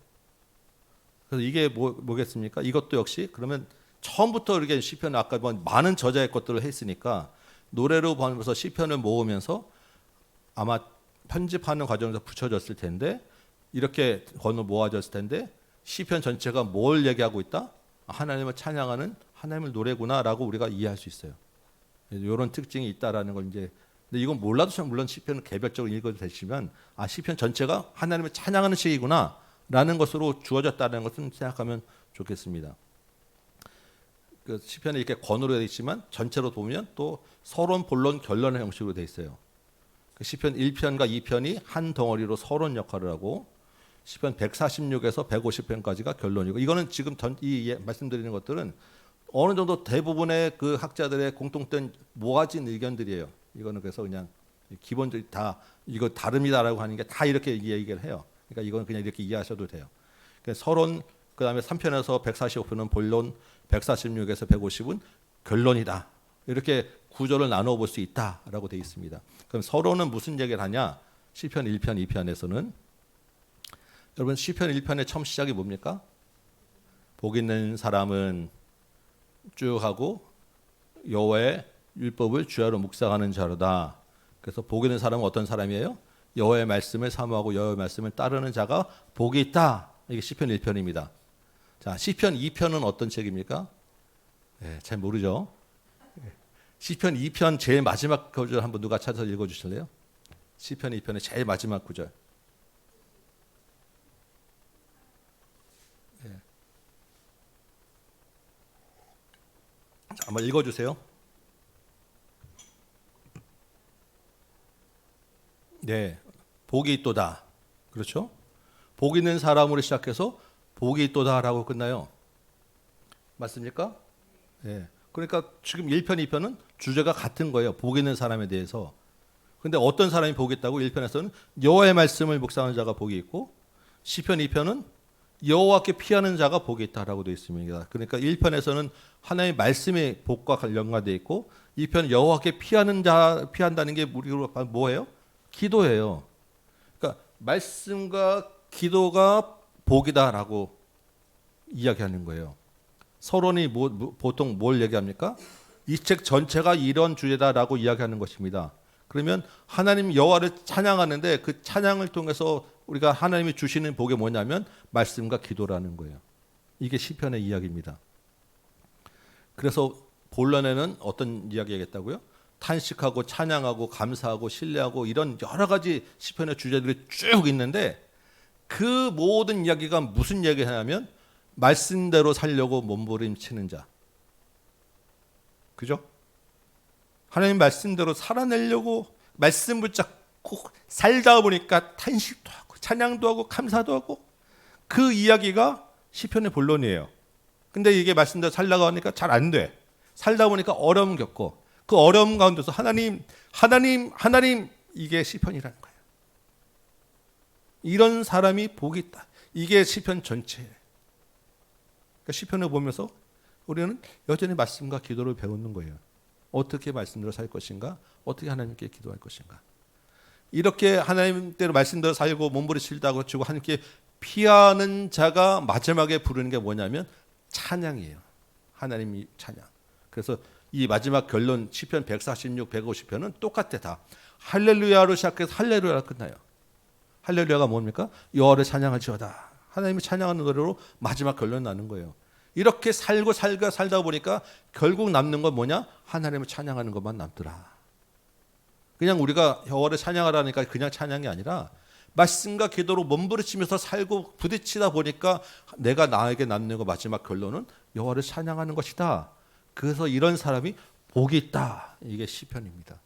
그래서 이게 뭐겠습니까? 이것도 역시 그러면 처음부터 이렇게 시편 아까 많은 저자의 것들을 했으니까 노래로 보면서 시편을 모으면서 아마 편집하는 과정에서 붙여졌을 텐데 이렇게 번호 모아졌을 텐데 시편 전체가 뭘 얘기하고 있다? 하나님을 찬양하는 하나님을 노래구나라고 우리가 이해할 수 있어요. 이런 특징이 있다라는 걸 이제 근데 이건 몰라도 물론 시편을 개별적으로 읽어도 되지만 시편 전체가 하나님을 찬양하는 시이구나라는 것으로 주어졌다는 것은 생각하면 좋겠습니다. 그 시편에 이렇게 권으로 되어 있지만 전체로 보면 또 서론, 본론, 결론의 형식으로 되어 있어요. 시편 1편과 2편이 한 덩어리로 서론 역할을 하고 시편 146에서 150편까지가 결론이고 이거는 지금 말씀드리는 것들은 어느 정도 대부분의 그 학자들의 공통된 모아진 의견들이에요. 이거는 그래서 그냥 기본적으로 다 이거 다릅니다라고 하는 게 다 이렇게 얘기를 해요. 그러니까 이건 그냥 이렇게 이해하셔도 돼요. 그러니까 서론 그다음에 3편에서 145편은 본론, 146에서 150은 결론이다. 이렇게 구조를 나눠 볼 수 있다라고 되어 있습니다. 그럼 서론은 무슨 얘기를 하냐? 시편 1편, 2편에서는 여러분 시편 1편의 처음 시작이 뭡니까? 복 있는 사람은 쭉 하고 여호와의 율법을 주야로 묵상하는 자로다. 그래서 복 있는 사람은 어떤 사람이에요? 여호와의 말씀을 사모하고 여호와의 말씀을 따르는 자가 복이 있다. 이게 시편 1편입니다. 자, 시편 2편은 어떤 책입니까? 잘 모르죠. 시편 2편 제일 마지막 구절 한번 누가 찾아서 읽어주실래요? 시편 2편의 제일 마지막 구절. 한번 읽어주세요. 네, 복이 있도다. 그렇죠? 복 있는 사람으로 시작해서 복이 있도다라고 끝나요. 맞습니까? 네. 그러니까 지금 1편, 2편은 주제가 같은 거예요. 복 있는 사람에 대해서. 근데 어떤 사람이 복이 있다고? 1편에서는 여호와의 말씀을 묵상하는 자가 복이 있고 시편 2편은 여호와께 피하는 자가 복이 있다라고 되어 있습니다. 그러니까 1편에서는 하나님의 말씀의 복과 연관되어 있고 2편 여호와께 피한다는 게 우리로 뭐예요? 기도예요. 그러니까 말씀과 기도가 복이다라고 이야기하는 거예요. 서론이 보통 뭘 얘기합니까? 이 책 전체가 이런 주제다라고 이야기하는 것입니다. 그러면 하나님 여호와를 찬양하는데 그 찬양을 통해서 우리가 하나님이 주시는 복이 뭐냐면 말씀과 기도라는 거예요. 이게 시편의 이야기입니다. 그래서 본론에는 어떤 이야기겠다고요? 탄식하고 찬양하고 감사하고 신뢰하고 이런 여러 가지 시편의 주제들이 쭉 있는데 그 모든 이야기가 무슨 얘기하냐면 말씀대로 살려고 몸부림치는 자. 그죠? 하나님 말씀대로 살아내려고 말씀 붙잡고 살다 보니까 탄식도 하고 찬양도 하고 감사도 하고 그 이야기가 시편의 본론이에요. 근데 이게 말씀대로 살다가 하니까 잘 안 돼. 살다 보니까 어려움 겪고 그 어려움 가운데서 하나님 이게 시편이라는 거예요. 이런 사람이 복이 있다. 이게 시편 전체예요. 그러니까 시편을 보면서 우리는 여전히 말씀과 기도를 배우는 거예요. 어떻게 말씀대로 살 것인가? 어떻게 하나님께 기도할 것인가? 이렇게 하나님대로 말씀대로 살고 몸부림치다고 치고 하나님께 피하는 자가 마지막에 부르는 게 뭐냐면 찬양이에요. 하나님이 찬양. 그래서 이 마지막 결론 시편 146, 150편은 똑같아 다. 할렐루야로 시작해서 할렐루야로 끝나요. 할렐루야가 뭡니까? 여호와를 찬양할지어다. 하나님이 찬양하는 노래로 마지막 결론 나는 거예요. 이렇게 살다 보니까 결국 남는 건 뭐냐? 하나님을 찬양하는 것만 남더라. 그냥 우리가 여호와를 찬양하라니까 그냥 찬양이 아니라 말씀과 기도로 몸부림치면서 살고 부딪히다 보니까 나에게 남는 거 마지막 결론은 여호와를 찬양하는 것이다. 그래서 이런 사람이 복이 있다. 이게 시편입니다.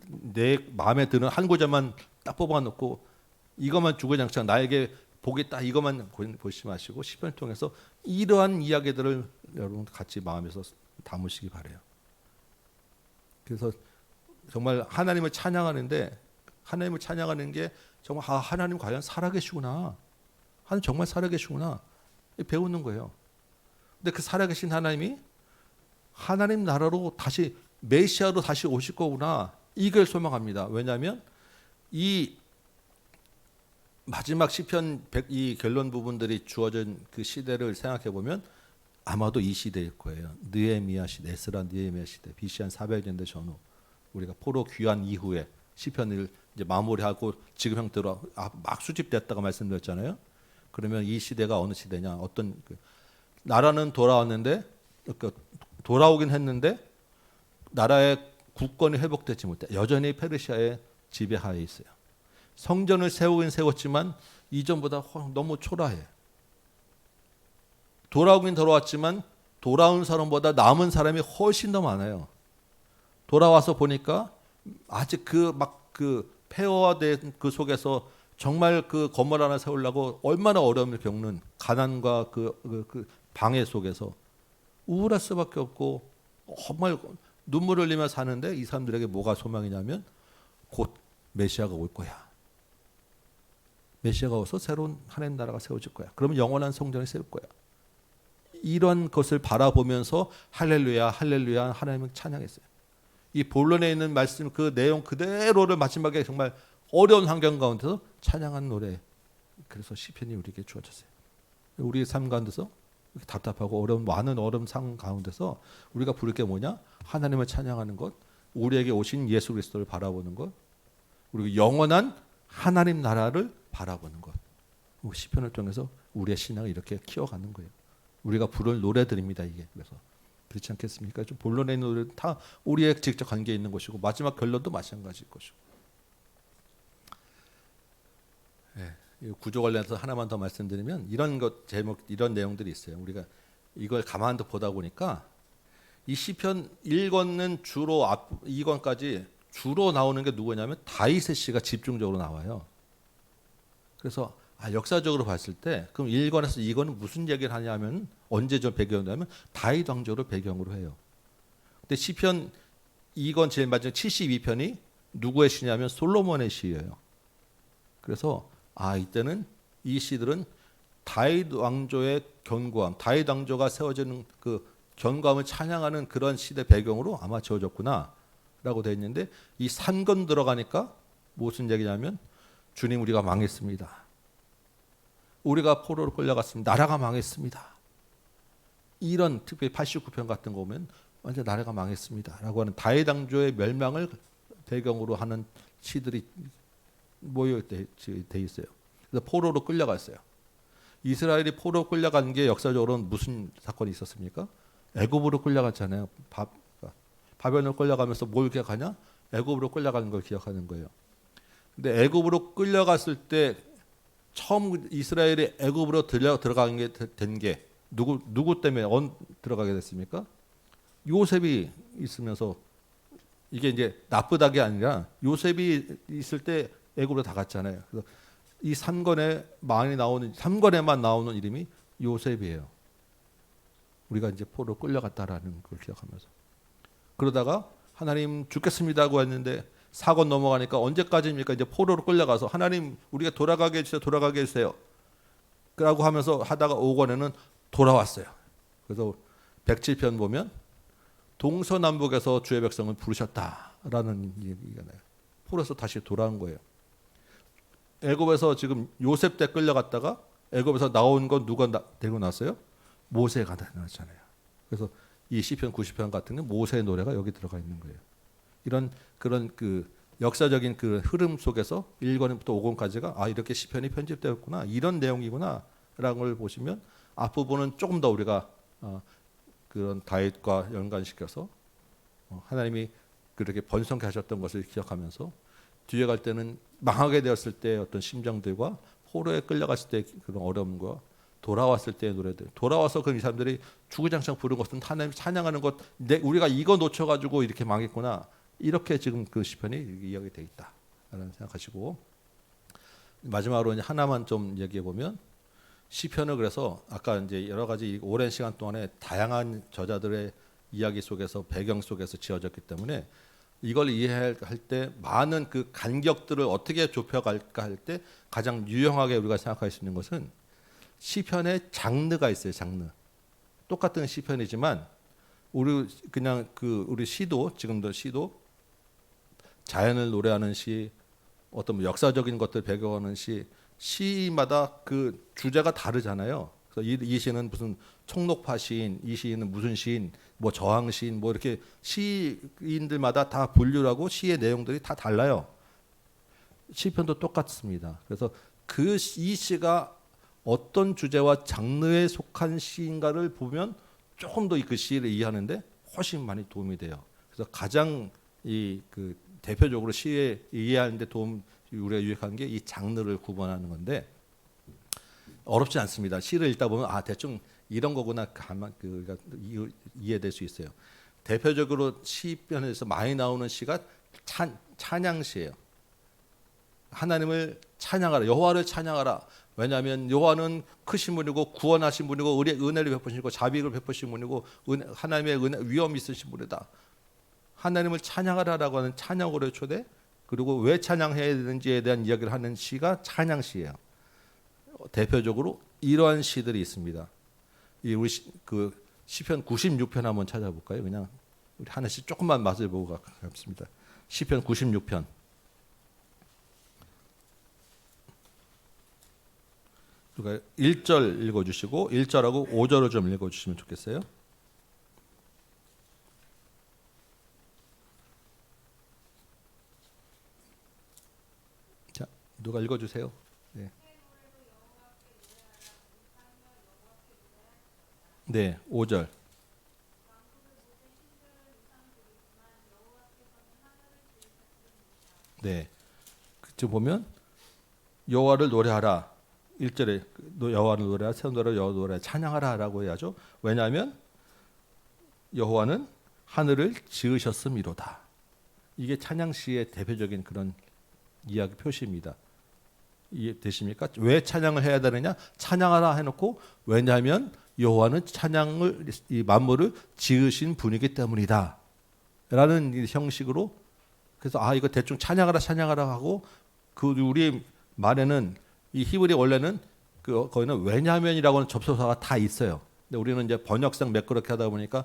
내 마음에 드는 한 구절만 딱 뽑아 놓고 이것만 주구장창 나에게 복이 딱 이것만 보시지 마시고 시편을 통해서 이러한 이야기들을 여러분 같이 마음에서 담으시기 바래요. 그래서 정말 하나님을 찬양하는데 하나님을 찬양하는 게 정말 하나님 과연 살아계시구나. 하나님 정말 살아계시구나. 배우는 거예요. 근데 그 살아계신 하나님이 하나님 나라로 다시 메시아로 다시 오실 거구나. 이걸 소망합니다. 왜냐하면 이 마지막 시편 102 결론 부분들이 주어진 그 시대를 생각해 보면 아마도 이 시대일 거예요. 느헤미야 시대, 에스라 느헤미야 시대, BC 한 400년대 전후 우리가 포로 귀환 이후에 시편을 이제 마무리하고 지금 형태로 막 수집됐다가 말씀드렸잖아요. 그러면 이 시대가 어느 시대냐? 어떤 나라는 돌아왔는데 돌아오긴 했는데 나라의 국권이 회복되지 못해 여전히 페르시아의 지배하에 있어요. 성전을 세우긴 세웠지만 이전보다 너무 초라해. 돌아오긴 돌아왔지만 돌아온 사람보다 남은 사람이 훨씬 더 많아요. 돌아와서 보니까 아직 그 폐허화된 그 속에서 정말 그 건물 하나 세우려고 얼마나 어려움을 겪는 가난과 그 방해 속에서 우울할 수밖에 없고 정말 눈물을 흘리며 사는데 이 사람들에게 뭐가 소망이냐면 곧 메시아가 올 거야. 메시아가 와서 새로운 하나님 나라가 세워질 거야. 그러면 영원한 성전을 세울 거야. 이런 것을 바라보면서 할렐루야 할렐루야 하나님을 찬양했어요. 이 본론에 있는 말씀 그 내용 그대로를 마지막에 정말 어려운 환경 가운데서 찬양한 노래. 그래서 시편이 우리에게 주어졌어요. 우리의 삶 가운데서 답답하고 많은 어려운 상황 가운데서 우리가 부를 게 뭐냐? 하나님을 찬양하는 것, 우리에게 오신 예수 그리스도를 바라보는 것, 그리고 영원한 하나님 나라를 바라보는 것. 시편을 통해서 우리의 신앙을 이렇게 키워가는 거예요. 우리가 부를 노래들입니다. 이게 그래서 그렇지 않겠습니까? 좀 본론의 노래는 다 우리의 직접 관계에 있는 것이고 마지막 결론도 마찬가지일 것이고. 네, 구조 관련해서 하나만 더 말씀드리면 이런 것 제목 이런 내용들이 있어요. 우리가 이걸 가만히 보다 보니까 이 시편 1권은 주로 2권까지 주로 나오는 게 누구냐면 다윗의 시가 집중적으로 나와요. 그래서 역사적으로 봤을 때 그럼 1권에서 2권은 무슨 얘기를 하냐면 언제적 배경이냐면 다윗 왕조를 배경으로 해요. 근데 시편 2권 제일 마지막 72편이 누구의 시냐면 솔로몬의 시예요. 그래서 이때는 이 시들은 다윗 왕조의 견고함, 다윗 왕조가 세워지는 그 견고함을 찬양하는 그런 시대 배경으로 아마 지어졌구나라고 되어 있는데 이 3권 들어가니까 무슨 얘기냐면 주님 우리가 망했습니다. 우리가 포로로 끌려갔습니다. 나라가 망했습니다. 이런 특별히 89편 같은 거 보면 완전 나라가 망했습니다라고 하는 다윗 왕조의 멸망을 배경으로 하는 시들이 모여 돼 있어요. 그래서 포로로 끌려갔어요. 이스라엘이 포로로 끌려간 게 역사적으로는 무슨 사건이 있었습니까? 애굽으로 끌려갔잖아요. 바벨론으로 끌려가면서 뭘 기억하냐? 애굽으로 끌려가는 걸 기억하는 거예요. 근데 애굽으로 끌려갔을 때 처음 이스라엘이 애굽으로 들어가게 된 게 누구 때문에 들어가게 됐습니까? 요셉이 있으면서 이게 이제 나쁘다게 아니라 요셉이 있을 때 애굽으로 다 갔잖아요. 그래서 이 3권에만 나오는 이름이 요셉이에요. 우리가 이제 포로 끌려갔다라는 걸 기억하면서 그러다가 하나님 죽겠습니다고 했는데 4권 넘어가니까 언제까지입니까? 이제 포로로 끌려가서 하나님 우리가 돌아가게 해주세요. 돌아가게 해주세요. 라고 하면서 하다가 5권에는 돌아왔어요. 그래서 107편 보면 동서남북에서 주의 백성을 부르셨다라는 얘기가 나요. 포로에서 다시 돌아온 거예요. 애굽에서 지금 요셉 때 끌려갔다가 애굽에서 나온 건 누가 데리고 났어요? 모세가 나왔잖아요. 그래서 이 시편 90편 같은 건 모세의 노래가 여기 들어가 있는 거예요. 그런 그 역사적인 그 흐름 속에서 1권부터 5권까지가 이렇게 시편이 편집되었구나 이런 내용이구나라는 걸 보시면 앞부분은 조금 더 우리가 그런 다윗과 연관시켜서 하나님이 그렇게 번성케 하셨던 것을 기억하면서 뒤에 갈 때는 망하게 되었을 때 어떤 심정들과 포로에 끌려갔을 때 그런 어려움과 돌아왔을 때의 노래들, 돌아와서 그 이 사람들이 주구장창 부른 것은 하나님 찬양하는 것, 우리가 이거 놓쳐가지고 이렇게 망했구나 이렇게 지금 그 시편이 이야기되어 있다라는 생각하시고 마지막으로 이제 하나만 좀 얘기해 보면 시편을 그래서 아까 이제 여러 가지 오랜 시간 동안에 다양한 저자들의 이야기 속에서 배경 속에서 지어졌기 때문에 이걸 이해할 때 많은 그 간격들을 어떻게 좁혀갈까 할 때 가장 유용하게 우리가 생각할 수 있는 것은 시편의 장르가 있어요. 장르. 똑같은 시편이지만 우리 그냥 우리 시도 지금도 시도 자연을 노래하는 시, 어떤 뭐 역사적인 것들 배경하는 시, 시마다 그 주제가 다르잖아요. 그래서 이 시는 무슨 총독파 시인, 이 시인은 무슨 시인, 뭐 저항 시인, 뭐 이렇게 시인들마다 다 분류하고 시의 내용들이 다 달라요. 시편도 똑같습니다. 그래서 이 시가 어떤 주제와 장르에 속한 시인가를 보면 조금 더 그 시를 이해하는데 훨씬 많이 도움이 돼요. 그래서 가장 그 대표적으로 시에 이해하는데 우리가 유익한 게 이 장르를 구분하는 건데 어렵지 않습니다. 시를 읽다 보면 대충 이런 거구나 우리가 이해될 수 있어요. 대표적으로 시편에서 많이 나오는 시가 찬양시예요. 하나님을 찬양하라, 여호와를 찬양하라. 왜냐하면 여호와는 크신 분이고 구원하신 분이고 은혜를 베푸시고 자비를 베푸신 분이고 하나님의 위엄이 있으신 분이다. 하나님을 찬양하라라고 하는 찬양으로의 초대, 그리고 왜 찬양해야 되는지에 대한 이야기를 하는 시가 찬양시예요. 대표적으로 이러한 시들이 있습니다. 우리 시편 96편 한번 찾아볼까요? 그냥 우리 하나씩 조금만 맛을 보고 가겠습니다. 시편 96편. 그러니까 1절 읽어주시고 1절하고 5절을 좀 읽어주시면 좋겠어요. 자, 누가 읽어주세요. 네. 네, 5절. 네, 그쪽 보면 여호와를 노래하라. 1절에 여호와를 노래하라, 새 노래로 여호와 노래하라, 찬양하라라고 해야죠. 왜냐하면 여호와는 하늘을 지으셨음이로다. 이게 찬양시의 대표적인 그런 이야기 표시입니다. 이해되십니까? 왜 찬양을 해야 되느냐? 찬양하라 해놓고 왜냐하면 여호와는 이 만물을 지으신 분이기 때문이다. 라는 형식으로 그래서 이거 대충 찬양하라 하고 우리 말에는 이 히브리 원래는 거기는 왜냐하면이라고 하는 접속사가 다 있어요. 근데 우리는 이제 번역상 매끄럽게 하다 보니까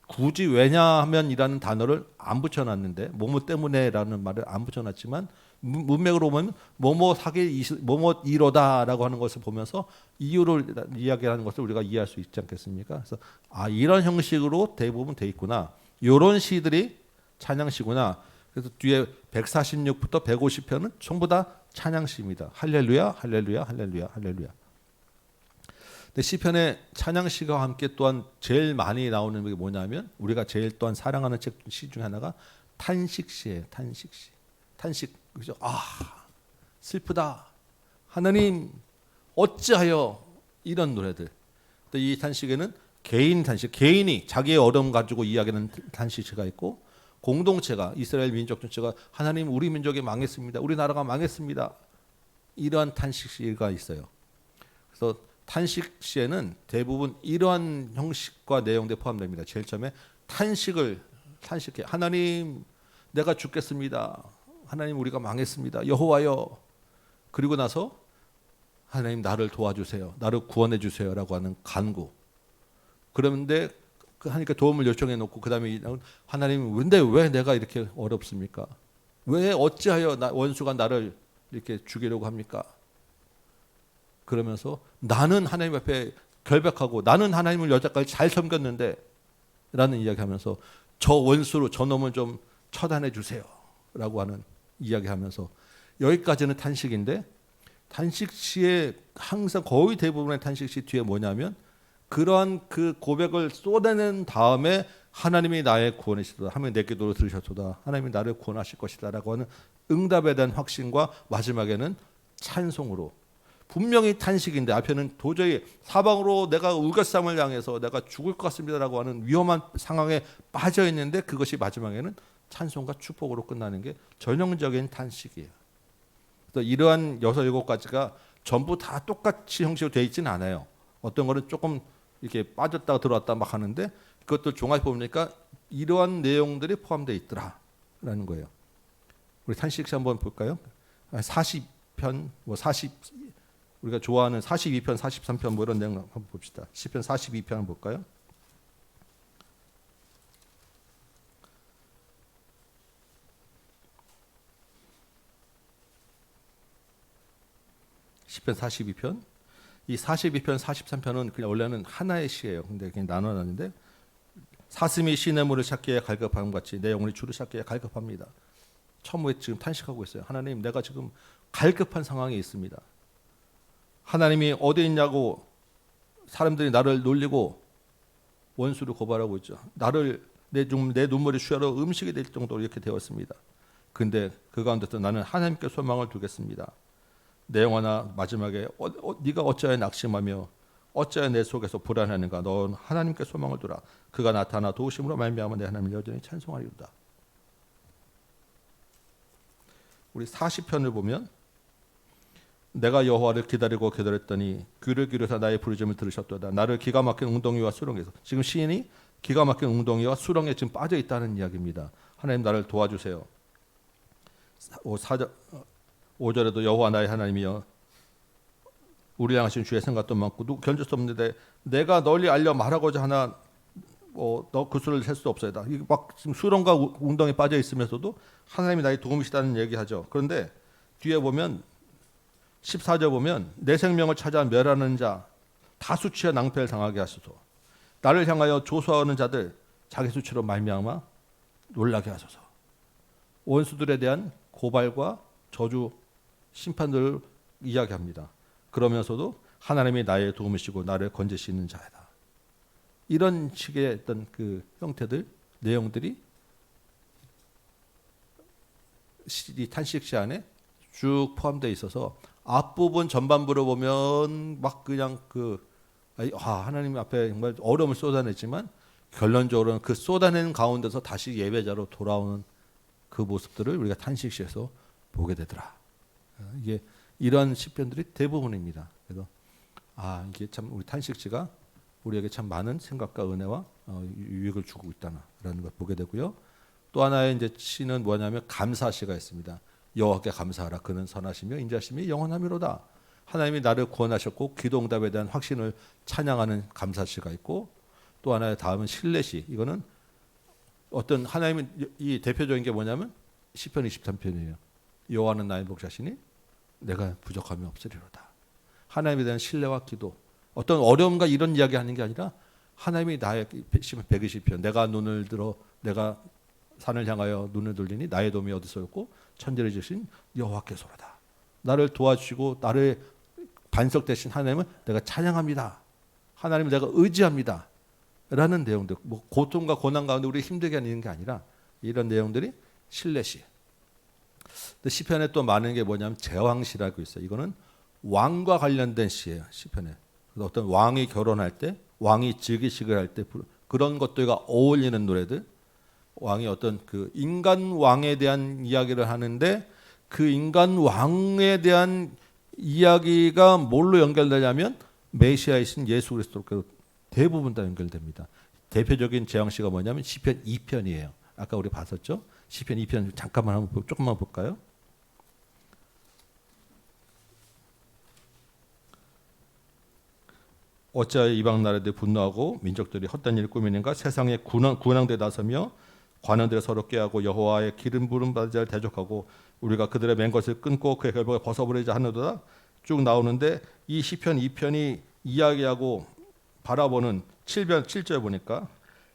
굳이 왜냐하면이라는 단어를 안 붙여놨는데 뭐뭐 때문에라는 말을 안 붙여놨지만 문맥으로 보면 뭐뭐 사기 뭐뭐 이로다라고 하는 것을 보면서 이유를 이야기하는 것을 우리가 이해할 수 있지 않겠습니까? 그래서 이런 형식으로 대부분 돼 있구나. 이런 시들이 찬양시구나. 그래서 뒤에 146부터 150편은 전부 다 찬양시입니다. 할렐루야, 할렐루야, 할렐루야, 할렐루야. 근데 시편의 찬양시가 함께 또한 제일 많이 나오는 게 뭐냐면 우리가 제일 또한 사랑하는 시 중에 하나가 탄식시예요. 탄식시. 탄식. 그죠? 슬프다. 하나님 어찌하여 이런 노래들. 이 탄식에는 개인 탄식, 개인이 자기의 어려움 가지고 이야기하는 탄식시가 있고 공동체가 이스라엘 민족 전체가 하나님 우리 민족이 망했습니다. 우리 나라가 망했습니다. 이러한 탄식시가 있어요. 그래서 탄식시에는 대부분 이러한 형식과 내용들이 포함됩니다. 제일 처음에 탄식해. 하나님 내가 죽겠습니다. 하나님 우리가 망했습니다. 여호와여. 그리고 나서 하나님 나를 도와주세요. 나를 구원해 주세요라고 하는 간구. 그런데 하니까 도움을 요청해 놓고 그다음에 하나님 근데 왜 내가 이렇게 어렵습니까? 왜 어찌하여 원수가 나를 이렇게 죽이려고 합니까? 그러면서 나는 하나님 앞에 결백하고 나는 하나님을 여태까지 잘 섬겼는데 라는 이야기하면서 저 원수로 저 놈을 좀 처단해 주세요라고 하는 이야기하면서 여기까지는 탄식인데 탄식시의 항상 거의 대부분의 탄식시 뒤에 뭐냐면 그러한 그 고백을 쏟아낸 다음에 하나님이 나의 구원이시다. 하나님이 내 기도를 들으셨도다. 하나님이 나를 구원하실 것이다. 라고 하는 응답에 대한 확신과 마지막에는 찬송으로 분명히 탄식인데 앞에는 도저히 사방으로 내가 우겨쌈을 당해서 내가 죽을 것 같습니다라고 하는 위험한 상황에 빠져 있는데 그것이 마지막에는 찬송과 축복으로 끝나는 게 전형적인 탄식이에요. 그래서 이러한 6-7가지가 전부 다 똑같이 형식으로 되어 있지는 않아요. 어떤 거는 조금 이렇게 빠졌다가 들어왔다 막 하는데 그것도 종합해 보니까 이러한 내용들이 포함되어 있더라라는 거예요. 우리 탄식시 한번 볼까요? 40편, 뭐 40, 우리가 좋아하는 42편, 43편 뭐 이런 내용 한번 봅시다. 시편 42편 한번 볼까요? 시편 42편. 이 42편, 43편은 그냥 원래는 하나의 시예요. 근데 그냥 나눠놨는데 사슴이 시냇물을 찾기에 갈급함 같이 내 영혼이 주를 찾기에 갈급합니다. 천무에 지금 탄식하고 있어요. 하나님, 내가 지금 갈급한 상황에 있습니다. 하나님이 어디 있냐고 사람들이 나를 놀리고 원수를 고발하고 있죠. 나를 내 눈물이 수혈로 음식이 될 정도로 이렇게 되었습니다. 근데 그 가운데서 나는 하나님께 소망을 두겠습니다. 내 영혼아, 마지막에 네가 어찌하여 낙심하며 어찌하여 내 속에서 불안하는가. 넌 하나님께 소망을 두라. 그가 나타나 도우심으로 말미암아 내 하나님을 여전히 찬송하리로다. 우리 40편을 보면 내가 여호와를 기다리고 기다렸더니 귀를 기울여서 나의 부르짖음을 들으셨도다. 나를 기가 막힌 웅덩이와 수렁에서, 지금 시인이 기가 막힌 웅덩이와 수렁에 지금 빠져 있다는 이야기입니다. 하나님, 나를 도와주세요. 5절에도 여호와 나의 하나님이여 우리 향하신 주의 생각도 많고 누구 견딜 수 없는데 내가 널리 알려 말하고자 하나 너 그 수를 셀 수 없어이다. 막 지금 수렁과 웅덩이에 빠져 있으면서도 하나님이 나의 도움이시다는 얘기하죠. 그런데 뒤에 보면 14절 보면 내 생명을 찾아 멸하는 자 다 수치와 낭패를 당하게 하소서. 나를 향하여 조소하는 자들 자기 수치로 말미암아 놀라게 하소서. 원수들에 대한 고발과 저주 심판들을 이야기합니다. 그러면서도 하나님이 나의 도움이시고 나를 건지시는 자이다. 이런 식의 어떤 그 형태들, 내용들이 이 탄식시 안에 쭉 포함되어 있어서 앞부분 전반부를 보면 막 그냥 하나님 앞에 정말 어려움을 쏟아냈지만 결론적으로는 그 쏟아내는 가운데서 다시 예배자로 돌아오는 그 모습들을 우리가 탄식시에서 보게 되더라. 이게 이런 시편들이 대부분입니다. 그래서 이게 참 우리 탄식시가 우리에게 참 많은 생각과 은혜와 유익을 주고 있다라는 걸 보게 되고요. 또 하나의 이제 시는 뭐냐면 감사시가 있습니다. 여호와께 감사하라. 그는 선하시며 인자심이 영원하미로다. 하나님이 나를 구원하셨고 기도응답에 대한 확신을 찬양하는 감사시가 있고, 또 하나의 다음은 신뢰시. 이거는 어떤 하나님의 이 대표적인 게 뭐냐면 시편 23편이에요. 여호와는 나의 목자시니 내가 부족함이 없으리로다. 하나님에 대한 신뢰와 기도. 어떤 어려움과 이런 이야기 하는 게 아니라 하나님이 나의 시편 120편 내가 눈을 들어 내가 산을 향하여 눈을 돌리니 나의 도움이 어디서 없고 천지를 지으신 여호와께서로다. 나를 도와주시고 나를 반석 되신 하나님을 내가 찬양합니다. 하나님을 내가 의지합니다. 라는 내용들, 뭐 고통과 고난 가운데 우리 힘들게 하는 게 아니라 이런 내용들이 신뢰시. 시편에 또 많은 게 뭐냐면 제왕시라고 있어요. 이거는 왕과 관련된 시예요. 시편에. 어떤 왕이 결혼할 때, 왕이 즉위식을 할 때 그런 것들과 어울리는 노래들, 왕이 어떤 그 인간 왕에 대한 이야기를 하는데 그 인간 왕에 대한 이야기가 뭘로 연결되냐면 메시아이신 예수 그리스도로 대부분 다 연결됩니다. 대표적인 제왕시가 뭐냐면 시편 2편이에요. 아까 우리 봤었죠? 시편 2편 잠깐만 조금만 볼까요? 어찌하여 이방 나라들이 분노하고 민족들이 헛된 일을 꾸미는가. 세상에 군왕대 나서며 관원들을 서로 꾀하고 여호와의 기름 부름 받은 자를 대적하고 우리가 그들의 맨 것을 끊고 그의 결박을 벗어버리자 하는도다. 쭉 나오는데 이 시편 2편이 이야기하고 바라보는 7절 보니까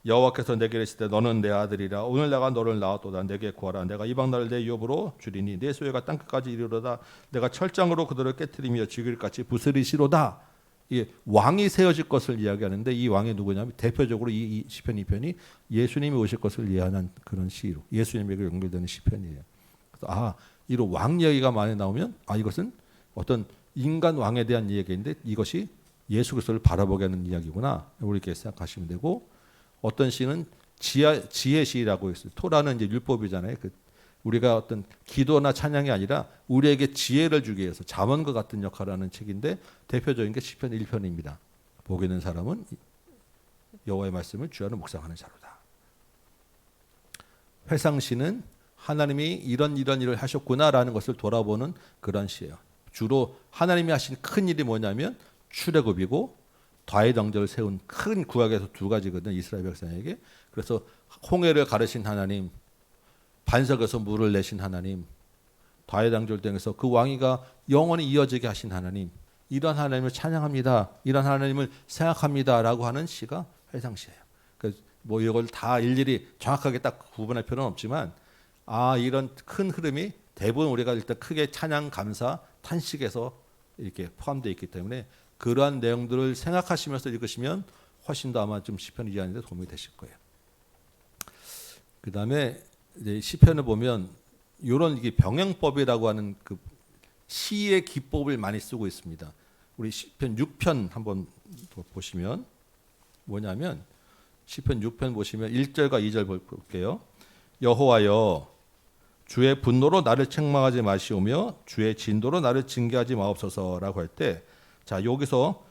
여호와께서 내게 이르시되 너는 내 아들이라 오늘 내가 너를 낳았도다. 내게 구하라. 내가 이방 나라를 내 유업으로 주리니 내 소유가 땅끝까지 이르로다. 내가 철장으로 그들을 깨뜨리며 쥐글같이 부스리시로다. 이 왕이 세워질 것을 이야기하는데 이 왕이 누구냐면 대표적으로 이 시편 2편이 예수님이 오실 것을 예언한 그런 시로 예수님에게 연결되는 시편이에요. 그래서 이런 왕 이야기가 많이 나오면 이것은 어떤 인간 왕에 대한 이야기인데 이것이 예수 그리스도를 바라보게 하는 이야기구나 우리께 생각하시면 되고, 어떤 시는 지혜 시라고 있어요. 토라는 이제 율법이잖아요. 우리가 어떤 기도나 찬양이 아니라 우리에게 지혜를 주기 위해서 잠언과 같은 역할을 하는 책인데 대표적인 게 시편 1편입니다. 복 있는 사람은 여호와의 말씀을 주야로 묵상하는 자로다. 회상시는 하나님이 이런 일을 하셨구나라는 것을 돌아보는 그런 시예요. 주로 하나님이 하신 큰 일이 뭐냐면 출애굽이고 다윗 왕조를 세운 큰 구약에서 두 가지거든요. 이스라엘 백성에게. 그래서 홍해를 가르신 하나님, 반석에서 물을 내신 하나님, 다윗 왕조를 통해서 그 왕위가 영원히 이어지게 하신 하나님, 이런 하나님을 찬양합니다. 이런 하나님을 생각합니다라고 하는 시가 회상시예요. 뭐 이걸 다 일일이 정확하게 딱 구분할 필요는 없지만 이런 큰 흐름이 대부분 우리가 일단 크게 찬양, 감사, 탄식에서 이렇게 포함되어 있기 때문에 그러한 내용들을 생각하시면서 읽으시면 훨씬 더 아마 좀 시편을 이해하는 데 도움이 되실 거예요. 그 다음에 시편을 보면 이런 이게 병행법이라고 하는 그 시의 기법을 많이 쓰고 있습니다. 우리 시편 6편 한번 보시면 뭐냐면 시편 6편 보시면 1절과 2절 볼게요. 여호와여 주의 분노로 나를 책망하지 마시오며 주의 진도로 나를 징계하지 마옵소서라고 할 때 자 여기서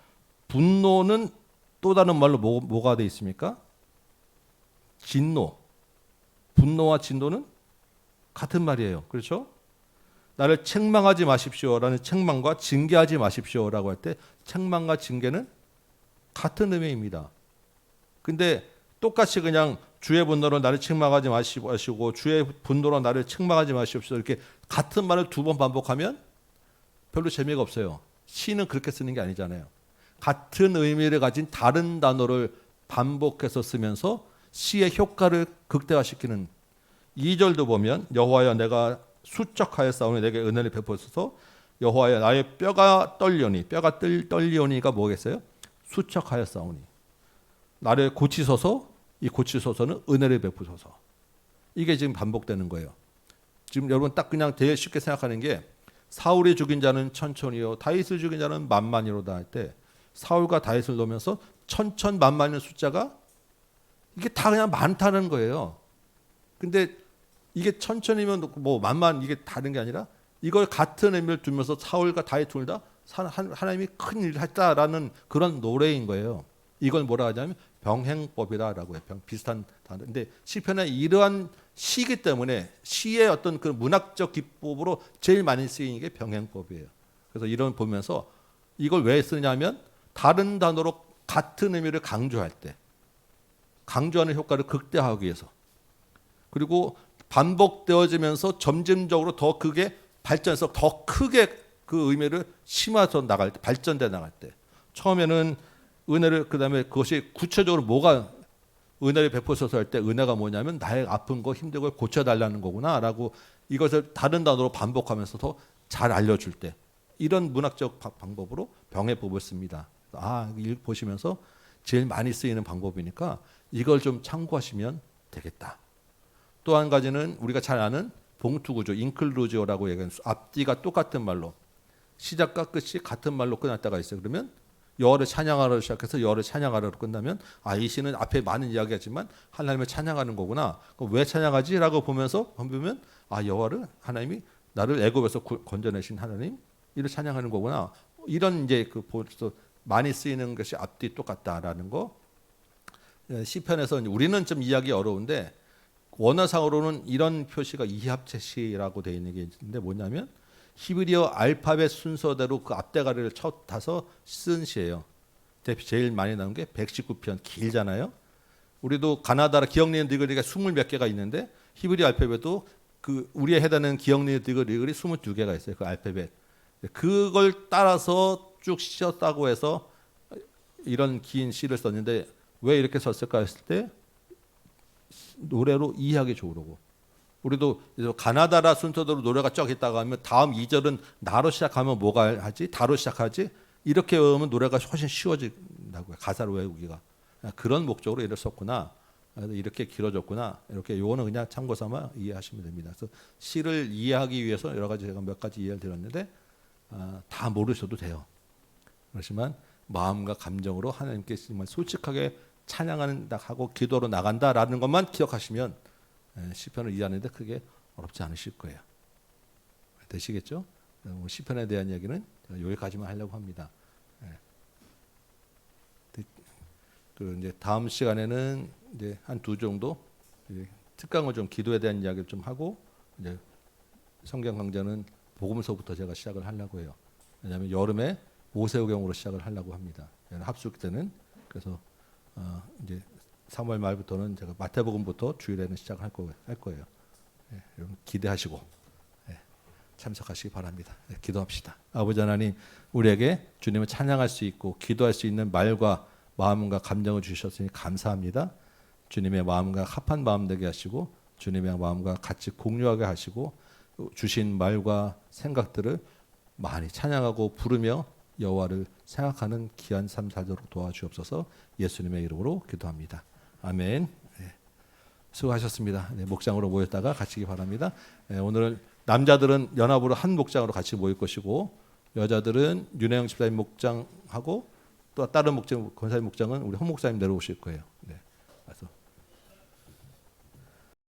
분노는 또 다른 말로 뭐가 돼 있습니까? 진노. 분노와 진노는 같은 말이에요. 그렇죠? 나를 책망하지 마십시오라는 책망과 징계하지 마십시오라고 할 때 책망과 징계는 같은 의미입니다. 근데 똑같이 그냥 주의 분노로 나를 책망하지 마시고 주의 분노로 나를 책망하지 마십시오 이렇게 같은 말을 두 번 반복하면 별로 재미가 없어요. 시는 그렇게 쓰는 게 아니잖아요. 같은 의미를 가진 다른 단어를 반복해서 쓰면서 시의 효과를 극대화시키는 2절도 보면 여호와여 내가 수척하였사오니 내게 은혜를 베푸소서 여호와여 나의 뼈가 떨리오니 뼈가 떨리오니가 뭐겠어요? 수척하였사오니 나를 고치소서 이 고치소서는 은혜를 베푸소서 이게 지금 반복되는 거예요. 지금 여러분 딱 그냥 되게 쉽게 생각하는 게 사울이 죽인 자는 천천히요 다윗을 죽인 자는 만만이로다 할 때 사울과 다윗을 놓으면서 천천만만의 숫자가 이게 다 그냥 많다는 거예요. 근데 이게 천천이면 뭐 만만 이게 다른 게 아니라 이걸 같은 의미를 두면서 사울과 다윗 둘 다 하나님이 큰 일을 했다라는 그런 노래인 거예요. 이걸 뭐라 하냐면 병행법이라고 해요. 비슷한 단어. 근데 시편에 이러한 시기 때문에 시의 어떤 그 문학적 기법으로 제일 많이 쓰이는 게 병행법이에요. 그래서 이런 보면서 이걸 왜 쓰냐면 다른 단어로 같은 의미를 강조할 때 강조하는 효과를 극대화하기 위해서 그리고 반복되어지면서 점진적으로 더 크게 발전해서 더 크게 그 의미를 심화해서 나갈 때 발전돼 나갈 때 처음에는 은혜를 그다음에 그것이 구체적으로 뭐가 은혜를 베푸셔서 할 때 은혜가 뭐냐면 나의 아픈 거 힘든 걸 고쳐달라는 거구나라고 이것을 다른 단어로 반복하면서 더 잘 알려줄 때 이런 문학적 방법으로 병해법을 씁니다. 보시면서 제일 많이 쓰이는 방법이니까 이걸 좀 참고하시면 되겠다. 또 한 가지는 우리가 잘 아는 봉투구조, 인클루지오라고 얘기하는 앞뒤가 똑같은 말로 시작과 끝이 같은 말로 끝날 때가 있어요. 그러면 여호와를 찬양하러 시작해서 여호와를 찬양하러로 끝나면 이 시는 앞에 많은 이야기하지만 하나님을 찬양하는 거구나. 그럼 왜 찬양하지?라고 보면서 보면 여호와를 하나님이 나를 애굽에서 건져내신 하나님 이를 찬양하는 거구나. 이런 이제 그 벌써 많이 쓰이는 것이 앞뒤 똑같다라는 거. 시편에서 우리는 좀 이해하기 어려운데 원어상으로는 이런 표시가 이합체시라고 되어 있는 게 있는데 뭐냐면 히브리어 알파벳 순서대로 그 앞대가리를 타서 쓴 시예요. 제일 많이 나온 게 119편 길잖아요. 우리도 가나다라 기억니은 디귿이 20몇 개가 있는데 히브리 알파벳도 그 우리에 해당하는 기억니은 디귿이 22개가 있어요. 그 알파벳. 그걸 따라서 쭉 씌었다고 해서 이런 긴 시를 썼는데 왜 이렇게 썼을까 했을 때 노래로 이해하기 좋으려고. 우리도 가나다라 순서대로 노래가 쫙 있다가 하면 다음 2절은 나로 시작하면 뭐가 하지? 다로 시작하지? 이렇게 외우면 노래가 훨씬 쉬워진다고요. 가사로 외우기가. 그런 목적으로 이를 썼구나. 이렇게 길어졌구나. 이렇게 요거는 그냥 참고 삼아 이해하시면 됩니다. 그래서 시를 이해하기 위해서 여러 가지 제가 몇 가지 이해를 드렸는데 다 모르셔도 돼요. 그렇지만 마음과 감정으로 하나님께 정말 솔직하게 찬양하는 하고 기도로 나간다라는 것만 기억하시면 시편을 이해하는데 크게 어렵지 않으실 거예요. 되시겠죠? 시편에 대한 이야기는 여기까지만 하려고 합니다. 그 이제 다음 시간에는 이제 한 두 정도 특강을 좀 기도에 대한 이야기를 좀 하고 이제 성경 강좌는 복음서부터 제가 시작을 하려고 해요. 왜냐하면 여름에 모세오경으로 시작을 하려고 합니다. 합숙 때는 그래서 이제 3월 말부터는 제가 마태복음부터 주일에는 시작할 거예요. 여러분 기대하시고 참석하시기 바랍니다. 기도합시다. 아버지 하나님, 우리에게 주님을 찬양할 수 있고 기도할 수 있는 말과 마음과 감정을 주셨으니 감사합니다. 주님의 마음과 합한 마음 되게 하시고 주님의 마음과 같이 공유하게 하시고 주신 말과 생각들을 많이 찬양하고 부르며 여호와를 생각하는 귀한 삶 살도록 도와주옵소서. 예수님의 이름으로 기도합니다. 아멘. 수고하셨습니다. 목장으로 모였다가 가시기 바랍니다. 오늘은 남자들은 연합으로 한 목장으로 같이 모일 것이고 여자들은 윤혜영 집사님 목장하고 또 다른 목장 권사님 목장은 우리 홍 목사님 내려오실 거예요.